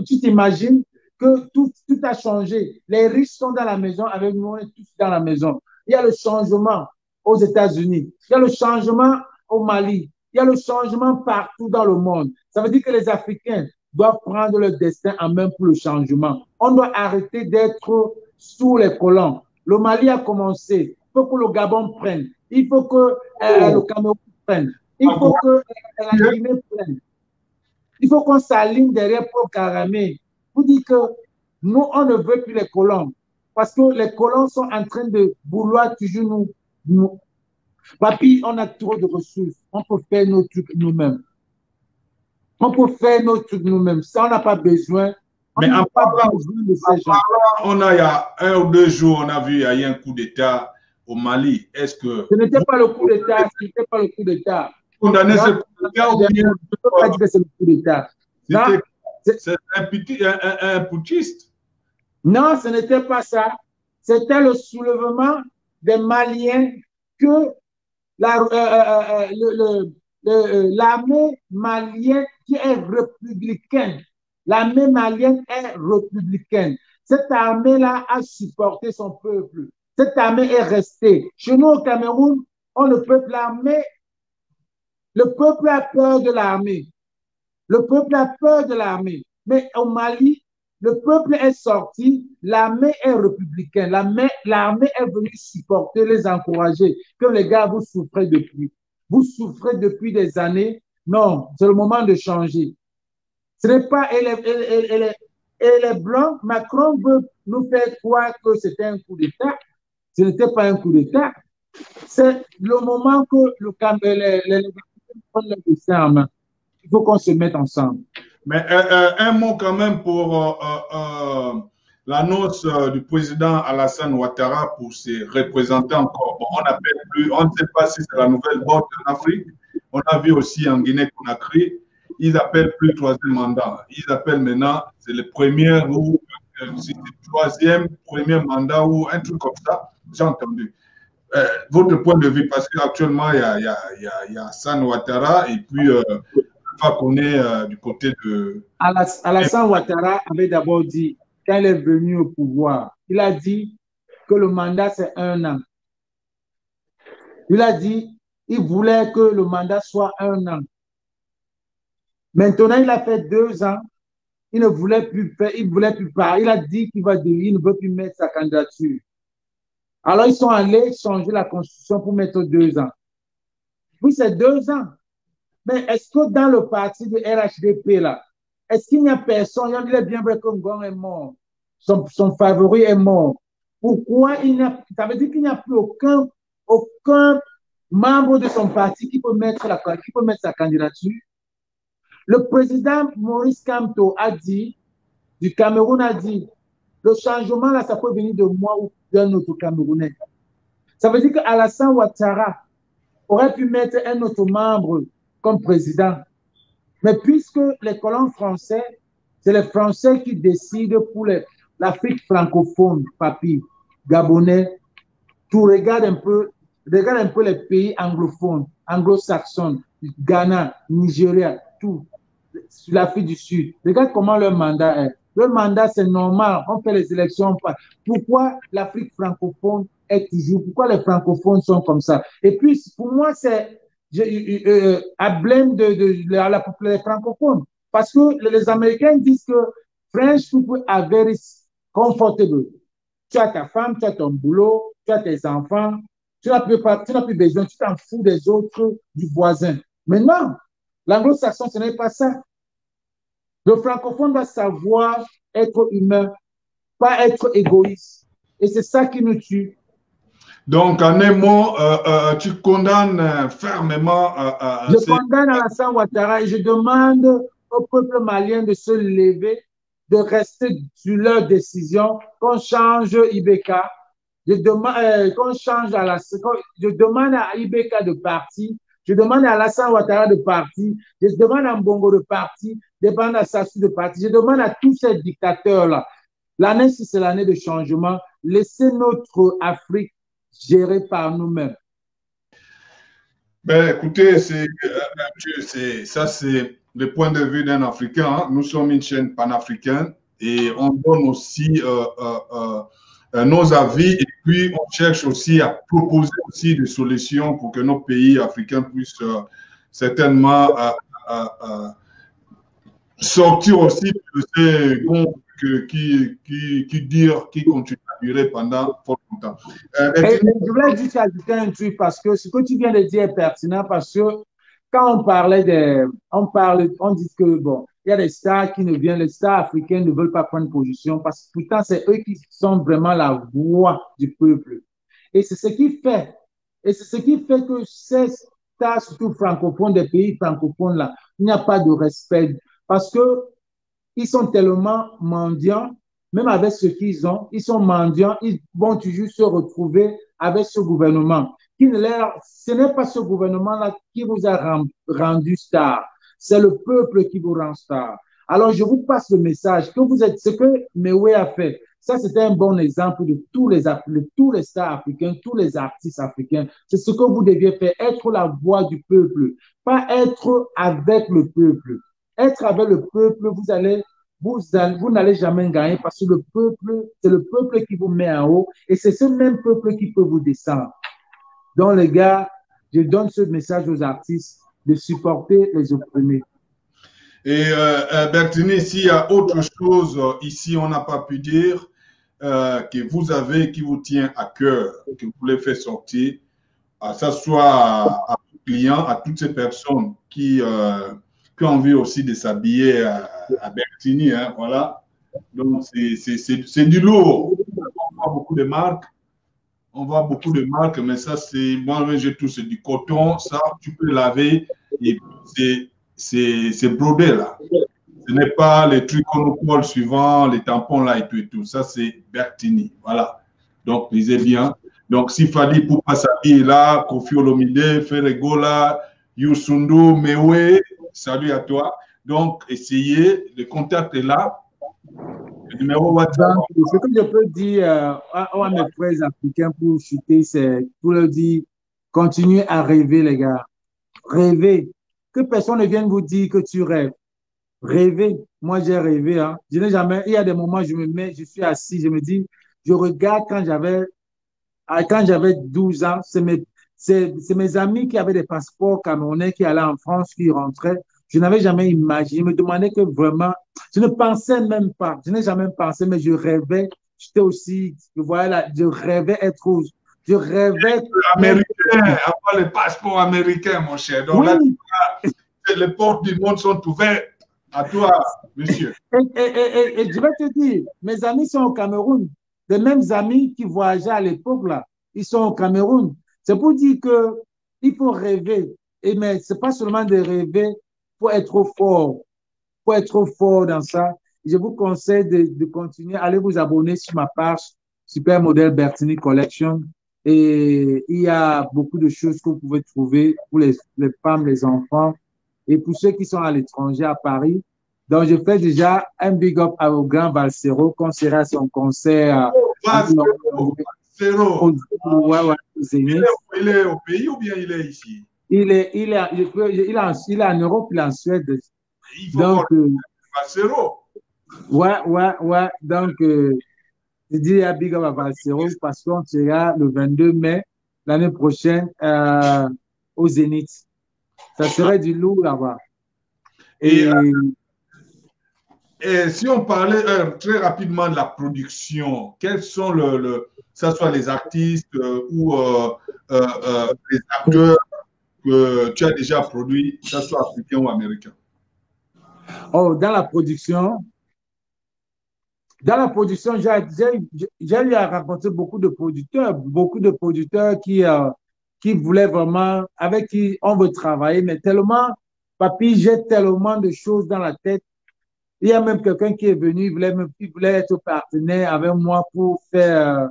Tu t'imagines que tout a changé. Les riches sont dans la maison avec nous, on est tous dans la maison. Il y a le changement aux États-Unis. Il y a le changement au Mali. Il y a le changement partout dans le monde. Ça veut dire que les Africains doivent prendre leur destin en main pour le changement. On doit arrêter d'être sous les colons. Le Mali a commencé. Il faut que le Gabon prenne. Il faut que le Cameroun prenne. Il faut que la Guinée prenne. Il faut qu'on s'aligne derrière Paul Kagame. Pour dire que nous, on ne veut plus les colons. Parce que les colons sont en train de vouloir toujours nous. Papi, on a trop de ressources. On peut faire nos trucs nous-mêmes. Ça, on n'a pas besoin. Mais en parlant de ces gens, il y a 1 ou 2 jours, on a vu il y a eu un coup d'État au Mali. Est-ce que... Ce n'était pas le coup d'État. Condamner ce coup d'État ou bien... Je ne peux pas dire que c'est le coup d'État. C'est un putschiste. Non, ce n'était pas ça. C'était le soulèvement des Maliens que l'armée malienne qui est républicaine. L'armée malienne est républicaine. Cette armée-là a supporté son peuple. Cette armée est restée. Chez nous au Cameroun, le peuple a peur de l'armée. Mais au Mali, Le peuple est sorti, l'armée est républicaine, l'armée est venue supporter, les encourager. Que les gars, vous souffrez depuis. Vous souffrez depuis des années. Non, c'est le moment de changer. Ce n'est pas, et les Blancs, Macron veut nous faire croire que c'était un coup d'État. Ce n'était pas un coup d'État. C'est le moment que les prennent le destin en main. Il faut qu'on se mette ensemble. Mais un mot quand même pour l'annonce du président Alassane Ouattara pour ses représentants encore. Bon, on n'appelle plus, on ne sait pas si c'est la nouvelle botte en Afrique. On a vu aussi en Guinée-Conakry, ils appellent plus le troisième mandat. Ils appellent maintenant, c'est le premier ou c'est le troisième, premier mandat ou un truc comme ça. J'ai entendu. Votre point de vue, parce qu'actuellement, il y a Hassan Ouattara et puis qu'on est du côté de... Alassane Ouattara avait d'abord dit, quand il est venu au pouvoir, il a dit que le mandat, c'est 1 an. Il a dit, il voulait que le mandat soit 1 an. Maintenant, il a fait 2 ans. Il ne voulait plus faire, il voulait plus parler. Il a dit qu'il va devenir, il ne veut plus mettre sa candidature. Alors, ils sont allés changer la constitution pour mettre 2 ans. Oui, c'est 2 ans. Mais est-ce que dans le parti de RHDP, là, est-ce qu'il n'y a personne, il est bien vrai que Ngong est mort, son favori est mort. Pourquoi il n'y a, ça veut dire qu'il n'y a plus aucun membre de son parti qui peut mettre sa candidature. Le président Maurice Kamto a dit, du Cameroun a dit, le changement là, ça peut venir de moi ou d'un autre Camerounais. Ça veut dire qu'Alassane Ouattara aurait pu mettre un autre membre comme président. Mais puisque les colons français, c'est les Français qui décident pour l'Afrique francophone, papi, gabonais, tout, regarde un peu les pays anglophones, anglo-saxons, Ghana, Nigeria, tout, l'Afrique du Sud. Regarde comment leur mandat est. Leur mandat, c'est normal, on fait les élections. Pourquoi l'Afrique francophone est toujours, pourquoi les francophones sont comme ça? Et puis, pour moi, c'est à blâme la population francophone. Parce que les Américains disent que French people are very comfortable. Tu as ta femme, tu as ton boulot, tu as tes enfants, tu n'as plus besoin, tu t'en fous des autres, du voisin. Mais non, l'anglo-saxon, ce n'est pas ça. Le francophone doit savoir être humain, pas être égoïste. Et c'est ça qui nous tue. Donc, en un mot, tu condamnes fermement... je condamne Alassane Ouattara et je demande au peuple malien de se lever, de rester sur leur décision, qu'on change Ibeka. Je demande à Ibeka de partir, je demande à Alassane Ouattara de partir, je demande à Mbongo de partir, je demande à Sassou de partir, je demande à tous ces dictateurs-là. L'année, si c'est l'année de changement, laissez notre Afrique gérée par nous-mêmes. Ben, écoutez, ça c'est le point de vue d'un Africain. Hein. Nous sommes une chaîne panafricaine et on donne aussi nos avis et puis on cherche aussi à proposer aussi des solutions pour que nos pays africains puissent certainement sortir aussi de ces gonds qui continuent à durer pendant fort longtemps. Je voulais juste ajouter un truc parce que ce que tu viens de dire est pertinent parce que quand on dit que bon, il y a des stars qui ne viennent, les stars africains ne veulent pas prendre position parce que pourtant c'est eux qui sont vraiment la voix du peuple. Et c'est ce qui fait que ces stars, surtout francophones, des pays francophones là, il n'y a pas de respect parce que ils sont tellement mendiants, même avec ce qu'ils ont, ils sont mendiants, ils vont toujours se retrouver avec ce gouvernement. Ce n'est pas ce gouvernement-là qui vous a rendu star, c'est le peuple qui vous rend star. Alors, je vous passe le message que vous êtes, ce que Mewé a fait, ça c'était un bon exemple de tous les stars africains, tous les artistes africains. C'est ce que vous deviez faire, être la voix du peuple, pas être avec le peuple. Être avec le peuple, vous n'allez jamais gagner parce que c'est le peuple qui vous met en haut et c'est ce même peuple qui peut vous descendre. Donc, les gars, je donne ce message aux artistes de supporter les opprimés. Et Bertini, s'il y a autre chose ici, on n'a pas pu dire, que vous avez, qui vous tient à cœur, que vous voulez faire sortir, à ça soit à vos clients, à toutes ces personnes qui ont envie aussi de s'habiller à Bertini, hein, voilà. Donc, c'est du lourd. On voit beaucoup de marques. On voit beaucoup de marques, mais ça, c'est, moi, j'ai tout, c'est du coton, ça, tu peux laver, et c'est brodé, là. Ce n'est pas les trucs qu'on colle suivant, les tampons, là, et tout, et tout. Ça, c'est Bertini, voilà. Donc, lisez bien. Donc, s'il fallait pour pas s'habiller là, Kofi Olomide, Ferregola, Youssundou, Mewe, salut à toi. Donc, essayez, le contact est là. Le numéro WhatsApp. Donc, ce que je peux dire à mes frères africains pour chuter, c'est pour leur dire, continuez à rêver, les gars. Rêvez. Que personne ne vienne vous dire que tu rêves. Rêvez. Moi, j'ai rêvé. Hein. Je n'ai jamais, il y a des moments, je suis assis, je me dis, je regarde quand j'avais 12 ans, c'est mes amis qui avaient des passeports camerounais qui allaient en France, qui rentraient. Je n'avais jamais imaginé. Je me demandais que vraiment, je ne pensais même pas. Je n'ai jamais pensé, mais je rêvais. J'étais aussi, voilà, je rêvais être, je rêvais. Américain, avoir le passeport américain, mon cher. Donc oui. Là, les portes du monde sont ouvertes à toi, monsieur. Et je vais te dire, mes amis sont au Cameroun. Les mêmes amis qui voyageaient à l'époque, là, ils sont au Cameroun. C'est pour dire que il faut rêver. Mais ce n'est pas seulement de rêver, il faut être trop fort. Il faut être trop fort dans ça. Je vous conseille de continuer. Allez vous abonner sur ma page Super Model Bertini Collection. Et il y a beaucoup de choses que vous pouvez trouver pour les femmes, les enfants. Et pour ceux qui sont à l'étranger, à Paris. Donc, je fais déjà un big up au grand Valsero, qu'on sera à son concert. Valsero. Ouais, il est au pays ou bien il est ici? Il est en Europe, il est en Suède. Il faut donc, Valsero. Ouais. Donc, je dis à big up à Valsero parce qu'on sera le 22 mai l'année prochaine au Zénith. Ça serait du lourd là-bas. Et si on parlait très rapidement de la production, quels sont ça soit les artistes ou les acteurs que tu as déjà produits, que ce soit africains ou américains? Oh, dans la production, j'ai eu à rencontrer beaucoup de producteurs qui voulaient vraiment, avec qui on veut travailler, mais tellement, papy, j'ai tellement de choses dans la tête. Il y a même quelqu'un qui est venu, il voulait être partenaire avec moi pour faire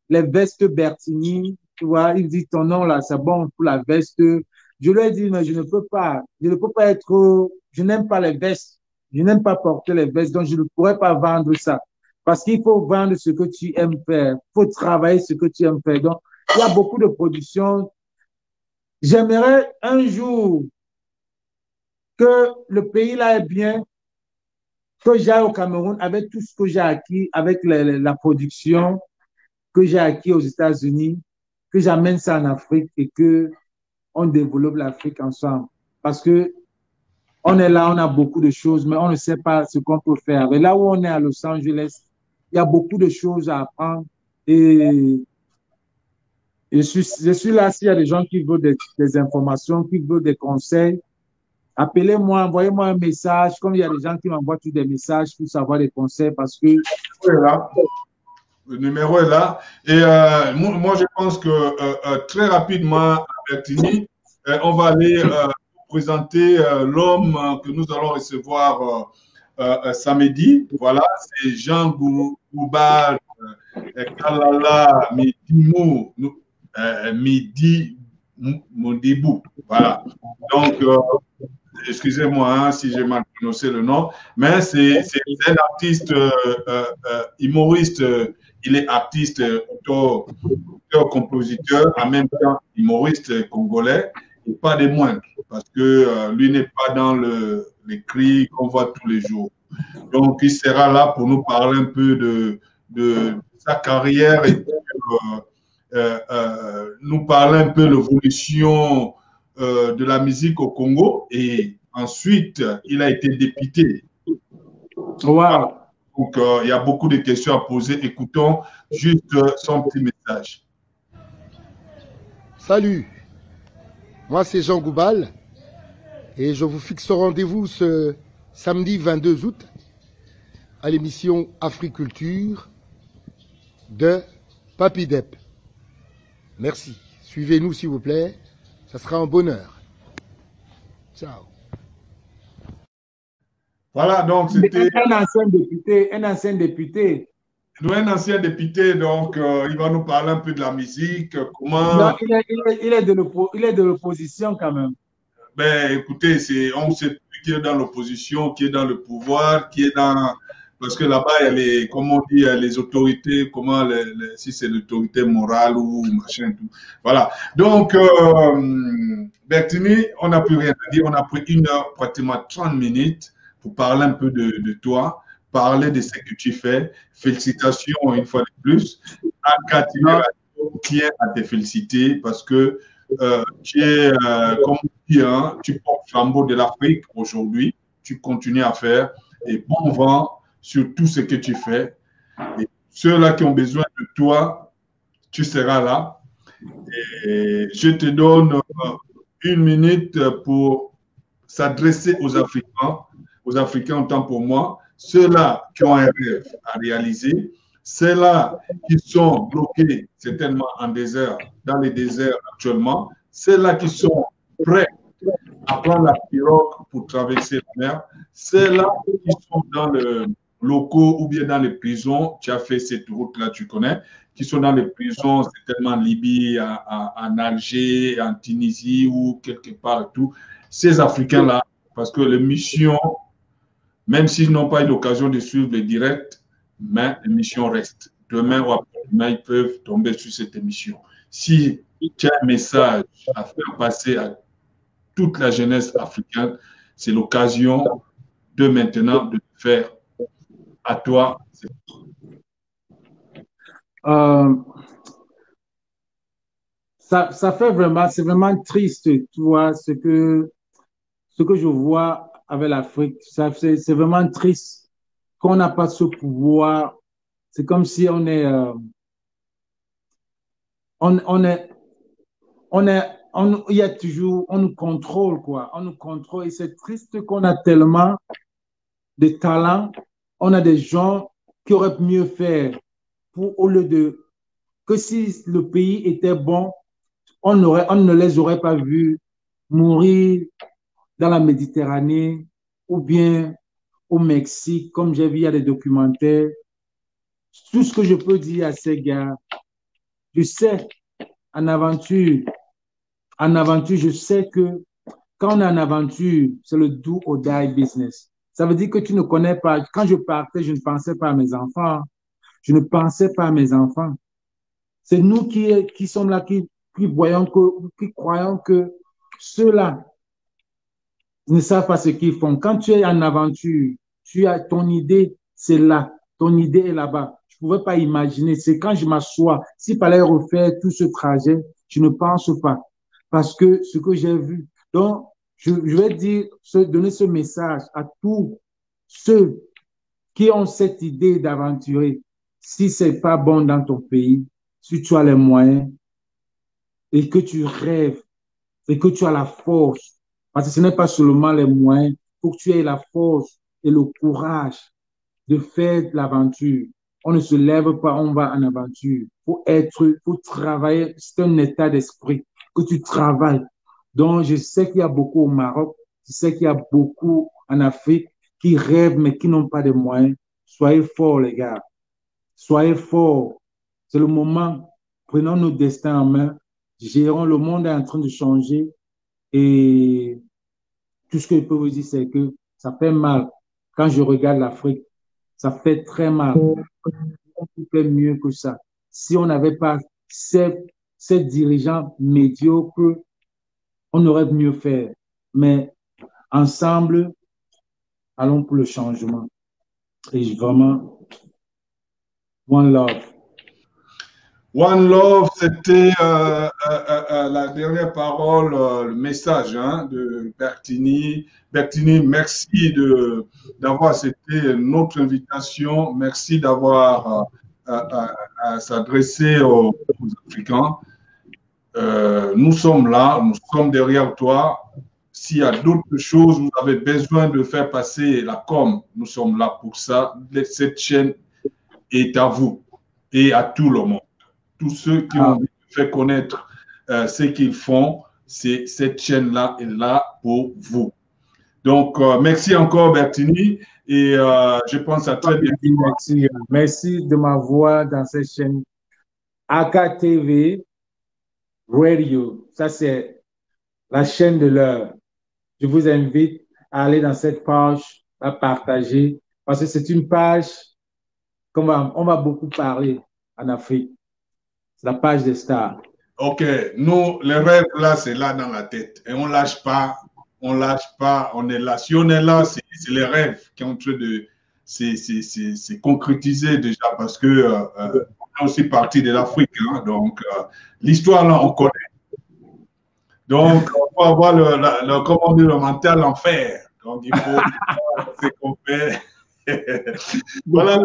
les vestes Bertini. Tu vois, il dit ton nom là, c'est bon pour la veste. Je lui ai dit, mais je ne peux pas être, je n'aime pas les vestes. Je n'aime pas porter les vestes, donc je ne pourrais pas vendre ça. Parce qu'il faut vendre ce que tu aimes faire. Il faut travailler ce que tu aimes faire. Donc, il y a beaucoup de productions. J'aimerais un jour que le pays là est bien, que j'aille au Cameroun avec tout ce que j'ai acquis, avec la production que j'ai acquis aux États-Unis, que j'amène ça en Afrique et que on développe l'Afrique ensemble. Parce que on est là, on a beaucoup de choses, mais on ne sait pas ce qu'on peut faire. Et là où on est à Los Angeles, il y a beaucoup de choses à apprendre. Et je suis là s'il y a des gens qui veulent des informations, qui veulent des conseils. Appelez-moi, envoyez-moi un message, comme il y a des gens qui m'envoient tous des messages pour savoir des conseils parce que... Le numéro est là. Et moi, je pense que très rapidement, Bertini, on va aller présenter l'homme que nous allons recevoir samedi. Voilà, c'est Jean Goubal Kalala Midi Modibou. Voilà. Donc, excusez-moi hein, si j'ai mal prononcé le nom, mais c'est un artiste humoriste. Il est artiste, auteur, compositeur, en même temps humoriste congolais, et pas des moindres, parce que lui n'est pas dans les cris qu'on voit tous les jours. Donc, il sera là pour nous parler un peu de sa carrière et nous parler un peu de l'évolution de la musique au Congo et Ensuite, il a été député. Wow. Donc, il y a beaucoup de questions à poser. Écoutons juste son petit message. Salut, moi c'est Jean Goubal et je vous fixe au rendez-vous ce samedi 22 août à l'émission Africulture de Papy Dep. Merci. Suivez-nous s'il vous plaît. Ça sera un bonheur. Ciao. Voilà, donc c'était un ancien député. Un ancien député. Un ancien député, donc il va nous parler un peu de la musique, comment... Non, il est de l'opposition quand même. Ben, écoutez, on sait qui est dans l'opposition, qui est dans le pouvoir, qui est dans... Parce que là-bas, il y a les, comme on dit, les autorités, comment si c'est l'autorité morale ou machin, tout. Voilà. Donc, Bertini, on n'a plus rien à dire. On a pris 1 heure, pratiquement 30 minutes pour parler un peu de toi, parler de ce que tu fais. Félicitations une fois de plus. Akatine tient à te féliciter parce que tu es, comme on dit, hein, tu portes le flambeau de l'Afrique aujourd'hui. Tu continues à faire et bon vent sur tout ce que tu fais. Et ceux-là qui ont besoin de toi, tu seras là. Et je te donne 1 minute pour s'adresser aux Africains autant pour moi, ceux-là qui ont un rêve à réaliser, ceux-là qui sont bloqués certainement en désert, dans les déserts actuellement, ceux-là qui sont prêts à prendre la pirogue pour traverser la mer, ceux-là qui sont dans le locaux ou bien dans les prisons, tu as fait cette route-là, tu connais, qui sont dans les prisons, certainement en Libye, en Alger, en Tunisie ou quelque part, tout. Ces Africains-là, parce que les missions, même s'ils n'ont pas eu l'occasion de suivre le direct, mais les missions restent. Demain ou après-demain, ils peuvent tomber sur cette émission. Si tu as un message à faire passer à toute la jeunesse africaine, c'est l'occasion de maintenant de le faire. À toi. Ça fait vraiment, c'est vraiment triste, tu vois, ce que je vois avec l'Afrique. C'est vraiment triste qu'on n'a pas ce pouvoir. C'est comme si on est, il y a toujours, on nous contrôle, quoi. On nous contrôle et c'est triste qu'on a tellement de talents. On a des gens qui auraient mieux faire au lieu de que si le pays était bon, on ne les aurait pas vus mourir dans la Méditerranée ou bien au Mexique, comme j'ai vu, il y a des documentaires. Tout ce que je peux dire à ces gars, je sais, en aventure, je sais que quand on est en aventure, c'est le do or die business. Ça veut dire que tu ne connais pas. Quand je partais, je ne pensais pas à mes enfants. Je ne pensais pas à mes enfants. C'est nous qui sommes là, qui croyons que ceux-là ne savent pas ce qu'ils font. Quand tu es en aventure, tu as ton idée, c'est là. Ton idée est là-bas. Je ne pouvais pas imaginer. C'est quand je m'assois, s'il fallait refaire tout ce trajet, je ne pense pas. Parce que ce que j'ai vu. Donc, je vais donner ce message à tous ceux qui ont cette idée d'aventurer. Si ce n'est pas bon dans ton pays, si tu as les moyens et que tu rêves et que tu as la force, parce que ce n'est pas seulement les moyens, il faut que tu aies la force et le courage de faire l'aventure. On ne se lève pas, on va en aventure. Faut travailler, c'est un état d'esprit que tu travailles. Donc, je sais qu'il y a beaucoup au Maroc, je sais qu'il y a beaucoup en Afrique qui rêvent mais qui n'ont pas de moyens. Soyez forts, les gars. Soyez forts. C'est le moment. Prenons nos destins en main. Gérons. Le monde est en train de changer. Et tout ce que je peux vous dire, c'est que ça fait mal. Quand je regarde l'Afrique, ça fait très mal. On peut faire mieux que ça. Si on n'avait pas ces dirigeants médiocres, on aurait mieux fait. Mais ensemble, allons pour le changement. Et vraiment, one love. One Love, c'était la dernière parole, le message hein, de Bertini. Bertini, merci d'avoir accepté notre invitation. Merci d'avoir s'adresser aux Africains. Nous sommes là, nous sommes derrière toi. S'il y a d'autres choses, vous avez besoin de faire passer la com, nous sommes là pour ça. Cette chaîne est à vous et à tout le monde. Tous ceux qui ont fait connaître ce qu'ils font, cette chaîne-là est là pour vous. Donc, merci encore, Bertini, et je pense à très bientôt. Merci. Merci de m'avoir dans cette chaîne AKTV Radio. Ça, c'est la chaîne de l'heure. Je vous invite à aller dans cette page, à partager, parce que c'est une page qu'on va beaucoup parler en Afrique. C'est la page des stars. OK. Nous, les rêves, là, c'est là dans la tête. Et on ne lâche pas. On ne lâche pas. On est là. Si on est là, c'est les rêves qui sont en train de se concrétiser déjà parce que on est aussi parti de l'Afrique. Hein, donc, l'histoire, là, on connaît. Donc, on va avoir le mental en fer. Donc, il faut ce qu'on fait. Voilà.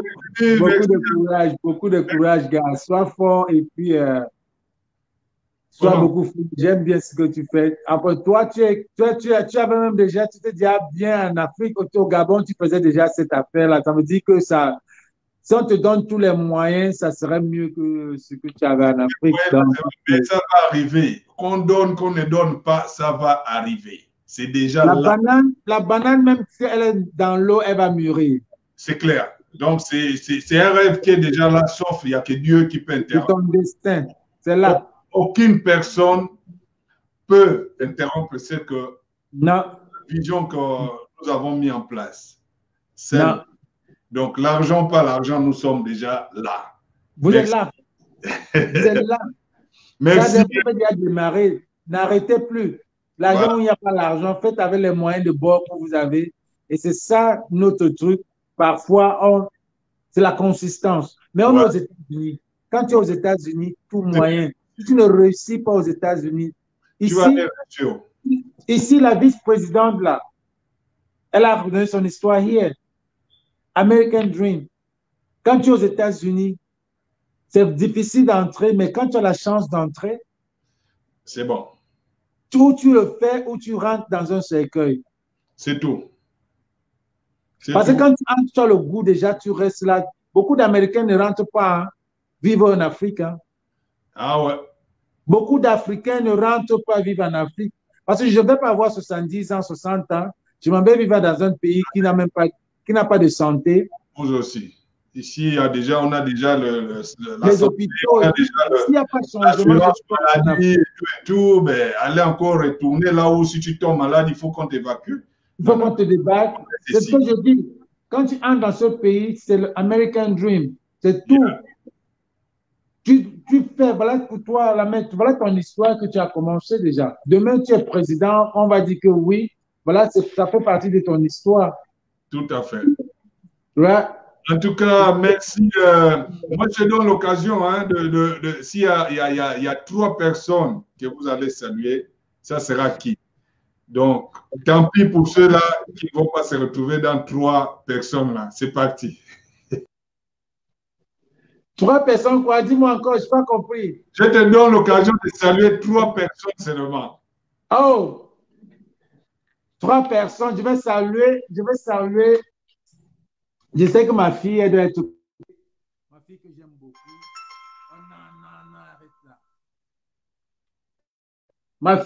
Beaucoup de courage, gars. Sois fort et puis sois beaucoup fou. J'aime bien ce que tu fais. Après, toi, tu avais même déjà, tu étais déjà bien en Afrique, au Gabon, tu faisais déjà cette affaire-là. Ça veut dire que ça, si on te donne tous les moyens, ça serait mieux que ce que tu avais en Afrique. Ouais, donc, mais ça va arriver. Qu'on donne, qu'on ne donne pas, ça va arriver. C'est déjà là. La banane, même si elle est dans l'eau, elle va mûrir. C'est clair. Donc, c'est un rêve qui est déjà là, sauf il n'y a que Dieu qui peut interrompre. C'est ton destin. C'est là. Aucune personne peut interrompre cette vision que nous avons mis en place. Non. Donc, l'argent, pas l'argent, nous sommes déjà là. Vous êtes là. Vous êtes là. Merci. Ça a déjà démarré. N'arrêtez plus. L'argent, voilà. Où il n'y a pas l'argent, faites avec les moyens de bord que vous avez. Et c'est ça notre truc. Parfois, c'est la consistance. Mais on est aux États-Unis. Quand tu es aux États-Unis, tout moyen. Si tu ne réussis pas aux États-Unis, ici, la vice-présidente, là, elle a donné son histoire hier. American Dream. Quand tu es aux États-Unis, c'est difficile d'entrer, mais quand tu as la chance d'entrer, c'est bon. Ou tu le fais ou tu rentres dans un cercueil. C'est tout. Parce que quand tu as le goût déjà, tu restes là. Beaucoup d'Américains ne rentrent pas vivre en Afrique. Hein. Ah ouais. Beaucoup d'Africains ne rentrent pas vivre en Afrique. Parce que je ne vais pas avoir 70 ans, 60 ans. Je m'en vais vivre dans un pays qui n'a même pas, qui n'a pas de santé. Vous aussi. Ici, on a déjà les hôpitaux. S'il n'y a pas de changement, maladie et tout, ben, allez encore retourner là où si tu tombes malade, il faut qu'on t'évacue. Il faut qu'on te débatte. C'est ce que je dis. Quand tu entres dans ce pays, c'est l'American Dream. C'est tout. Yeah. Tu fais, voilà pour toi, voilà ton histoire que tu as commencé déjà. Demain, tu es président, on va dire que oui. Voilà, ça fait partie de ton histoire. Tout à fait. Ouais. En tout cas, merci. Moi, je donne l'occasion, hein, s'il y a 3 personnes que vous allez saluer, ça sera qui? Donc, tant pis pour ceux-là qui ne vont pas se retrouver dans 3 personnes-là. C'est parti. 3 personnes quoi? Dis-moi encore, je n'ai pas compris. Je te donne l'occasion de saluer 3 personnes seulement. Oh! 3 personnes, je vais saluer. Je sais que ma fille, elle doit être... Ma fille que j'aime beaucoup. Oh non, arrête là. Ma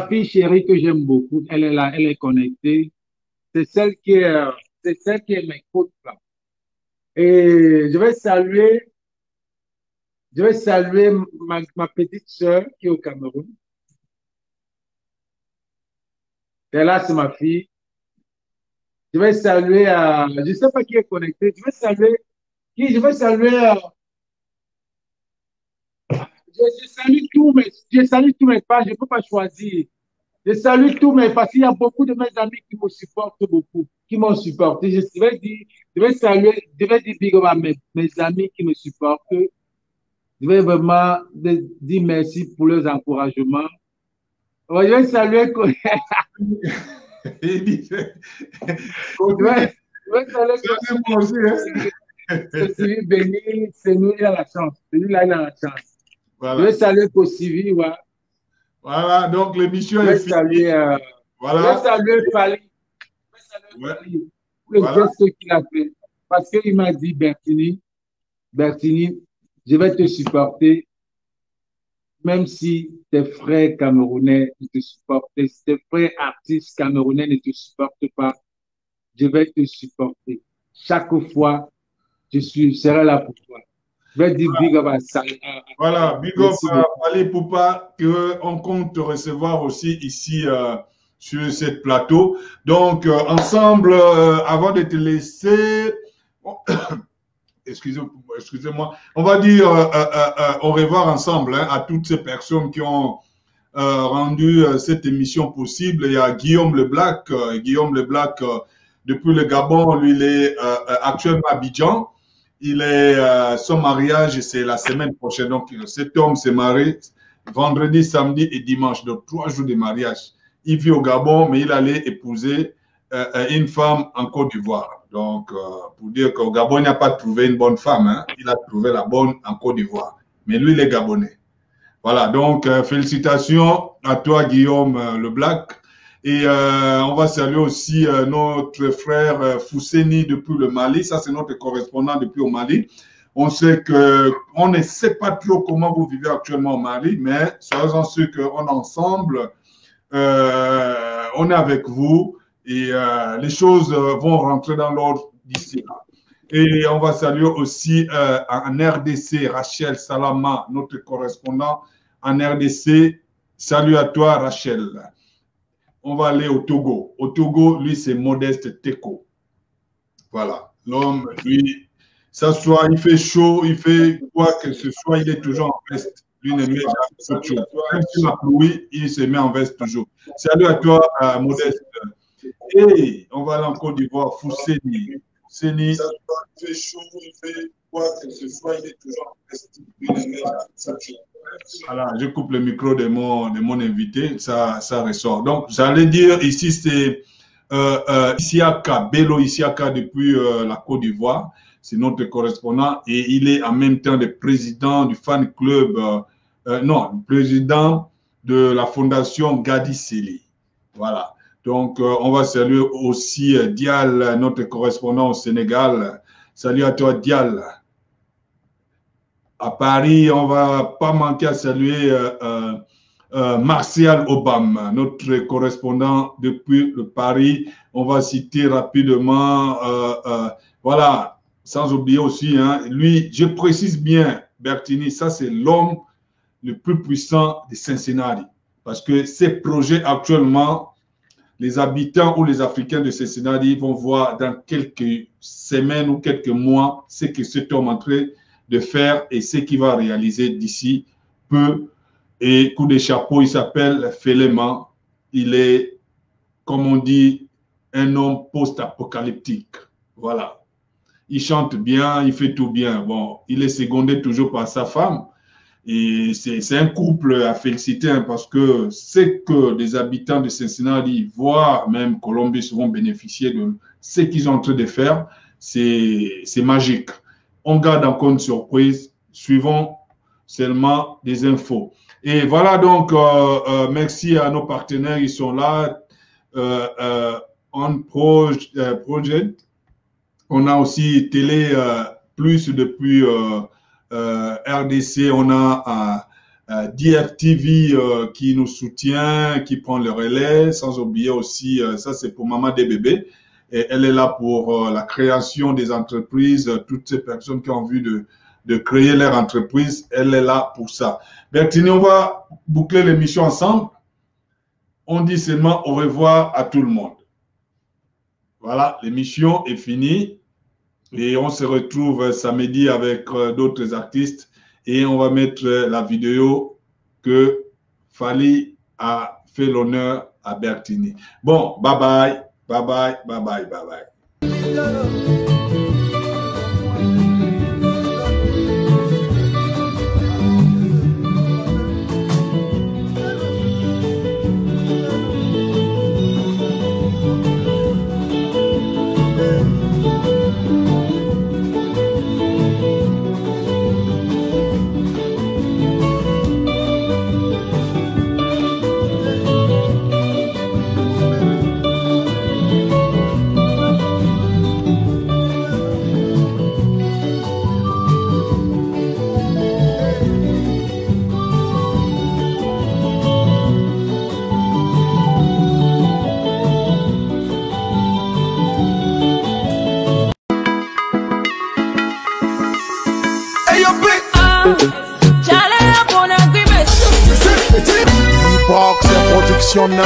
fille chérie que j'aime beaucoup, elle est là, elle est connectée. C'est celle qui m'écoute là. Et je vais saluer ma petite sœur qui est au Cameroun. Et là, c'est ma fille. Je vais saluer, je ne sais pas qui est connecté. Je vais saluer je salue tous mes pages, je ne peux pas choisir. Je salue tous mes parce qu'il y a beaucoup de mes amis qui me supportent beaucoup, qui m'ont supporté. Je vais dire big up à mes amis qui me supportent. Je vais vraiment dire merci pour leurs encouragements. Je vais saluer. Kosivi Béni, c'est nous, il a la chance. C'est lui là, il a la chance. Voilà. Je vais saluer Kosivi, ouais. Voilà, donc l'émission est finie. Voilà. Je vais saluer Fali. Le geste qu'il a fait. Parce qu'il m'a dit, Bertini, je vais te supporter, même si tes frères camerounais ne te supportent, tes frères artistes camerounais ne te supportent pas, je vais te supporter. Chaque fois, je serai là pour toi. Je vais dire big up à ça. Voilà, big up à Fali Poupa, qu'on compte recevoir aussi ici sur ce plateau. Donc, ensemble, avant de te laisser, excusez-moi, on va dire au revoir ensemble à toutes ces personnes qui ont rendu cette émission possible. Il y a Guillaume Leblac. Guillaume Leblac, depuis le Gabon, lui, il est actuellement à Abidjan. Il est, son mariage, c'est la semaine prochaine. Donc, cet homme s'est marié vendredi, samedi et dimanche. Donc, 3 jours de mariage. Il vit au Gabon, mais il allait épouser une femme en Côte d'Ivoire. Donc, pour dire qu'au Gabon, il n'a pas trouvé une bonne femme. Hein. Il a trouvé la bonne en Côte d'Ivoire. Mais lui, il est Gabonais. Voilà, donc, félicitations à toi, Guillaume Leblac. Et on va saluer aussi notre frère Fousseni depuis le Mali. Ça, c'est notre correspondant depuis au Mali. On sait que on ne sait pas trop comment vous vivez actuellement au Mali, mais soyez-en sûrs qu'on est ensemble, on est avec vous et les choses vont rentrer dans l'ordre d'ici là. Et on va saluer aussi en RDC Rachel Salama, notre correspondant en RDC. Salut à toi, Rachel. On va aller au Togo. Au Togo, lui, c'est Modeste Teko. Voilà. L'homme, lui, s'assoit, il fait chaud, il fait quoi que ce soit, il est toujours en veste. Lui ne met jamais autre chose. Même s'il a plu, il se met en veste toujours. Salut à toi, Modeste. Et on va aller en Côte d'Ivoire, Fousseni. Fousseni. Il fait chaud, il fait quoi que ce soit, il est toujours en veste. Lui ne met jamais autre chose. Voilà, je coupe le micro de mon invité, ça ressort. Donc, j'allais dire, ici, c'est Isiaka, Bello Isiaka depuis la Côte d'Ivoire. C'est notre correspondant et il est en même temps le président du fan club, le président de la fondation Gadi Seli. Voilà. Donc, on va saluer aussi Dial, notre correspondant au Sénégal. Salut à toi, Dial. À Paris, on ne va pas manquer à saluer Martial Obama, notre correspondant depuis le Paris. On va citer rapidement, voilà, sans oublier aussi, hein, lui, je précise bien, Bertini, ça c'est l'homme le plus puissant de Cincinnati. Parce que ces projets actuellement, les habitants ou les Africains de Cincinnati vont voir dans quelques semaines ou quelques mois ce que cet homme est en train de faire et ce qu'il va réaliser d'ici peu. Et coup de chapeau, il s'appelle Féléman. Il est, comme on dit, un homme post-apocalyptique. Voilà. Il chante bien, il fait tout bien. Bon, il est secondé toujours par sa femme. Et c'est un couple à féliciter hein, parce que c'est que les habitants de Cincinnati, voire même Columbus, vont bénéficier de ce qu'ils sont en train de faire. C'est magique. On garde encore une surprise. Suivons seulement des infos. Et voilà donc, merci à nos partenaires, ils sont là. On Project. On a aussi Télé Plus depuis RDC. On a DFTV qui nous soutient, qui prend le relais. Sans oublier aussi, ça c'est pour Maman des bébés. Et elle est là pour la création des entreprises. Toutes ces personnes qui ont envie de créer leur entreprise, elle est là pour ça. Bertini, on va boucler l'émission ensemble. On dit seulement au revoir à tout le monde. Voilà, l'émission est finie. Et on se retrouve samedi avec d'autres artistes. Et on va mettre la vidéo que Fali a fait l'honneur à Bertini. Bon, bye bye. Bye bye, bye bye, bye bye. Production #1.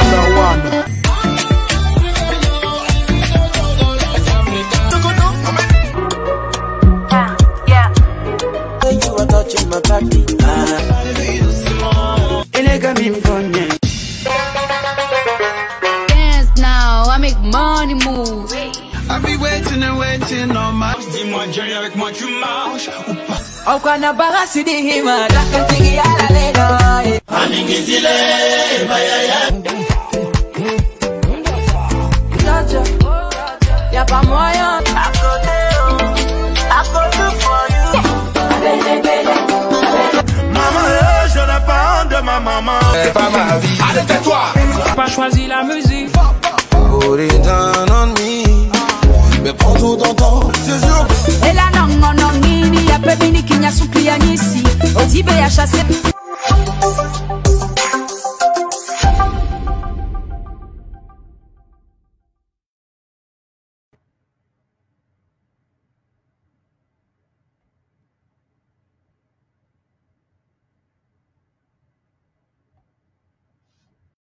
Dance now, I make money move. I be waiting and waiting on my. Dis-moi, Johnny, avec moi tu marches ou pas? Au Kanabara, c'est des rimes, la cantigui à la lega. Aningizile, bayaya. Y'a pas moyen. À côté for you. Maman, je n'ai pas de ma maman. C'est pas ma vie. Allez, tais-toi. Pas choisi la musique. Put it down on me. Mais prends tout ton temps, c'est sûr. Et la non, non, non, nini, y'a peu mini qui n'y a soupli à Nissi. Au Tibet, y'a chassé.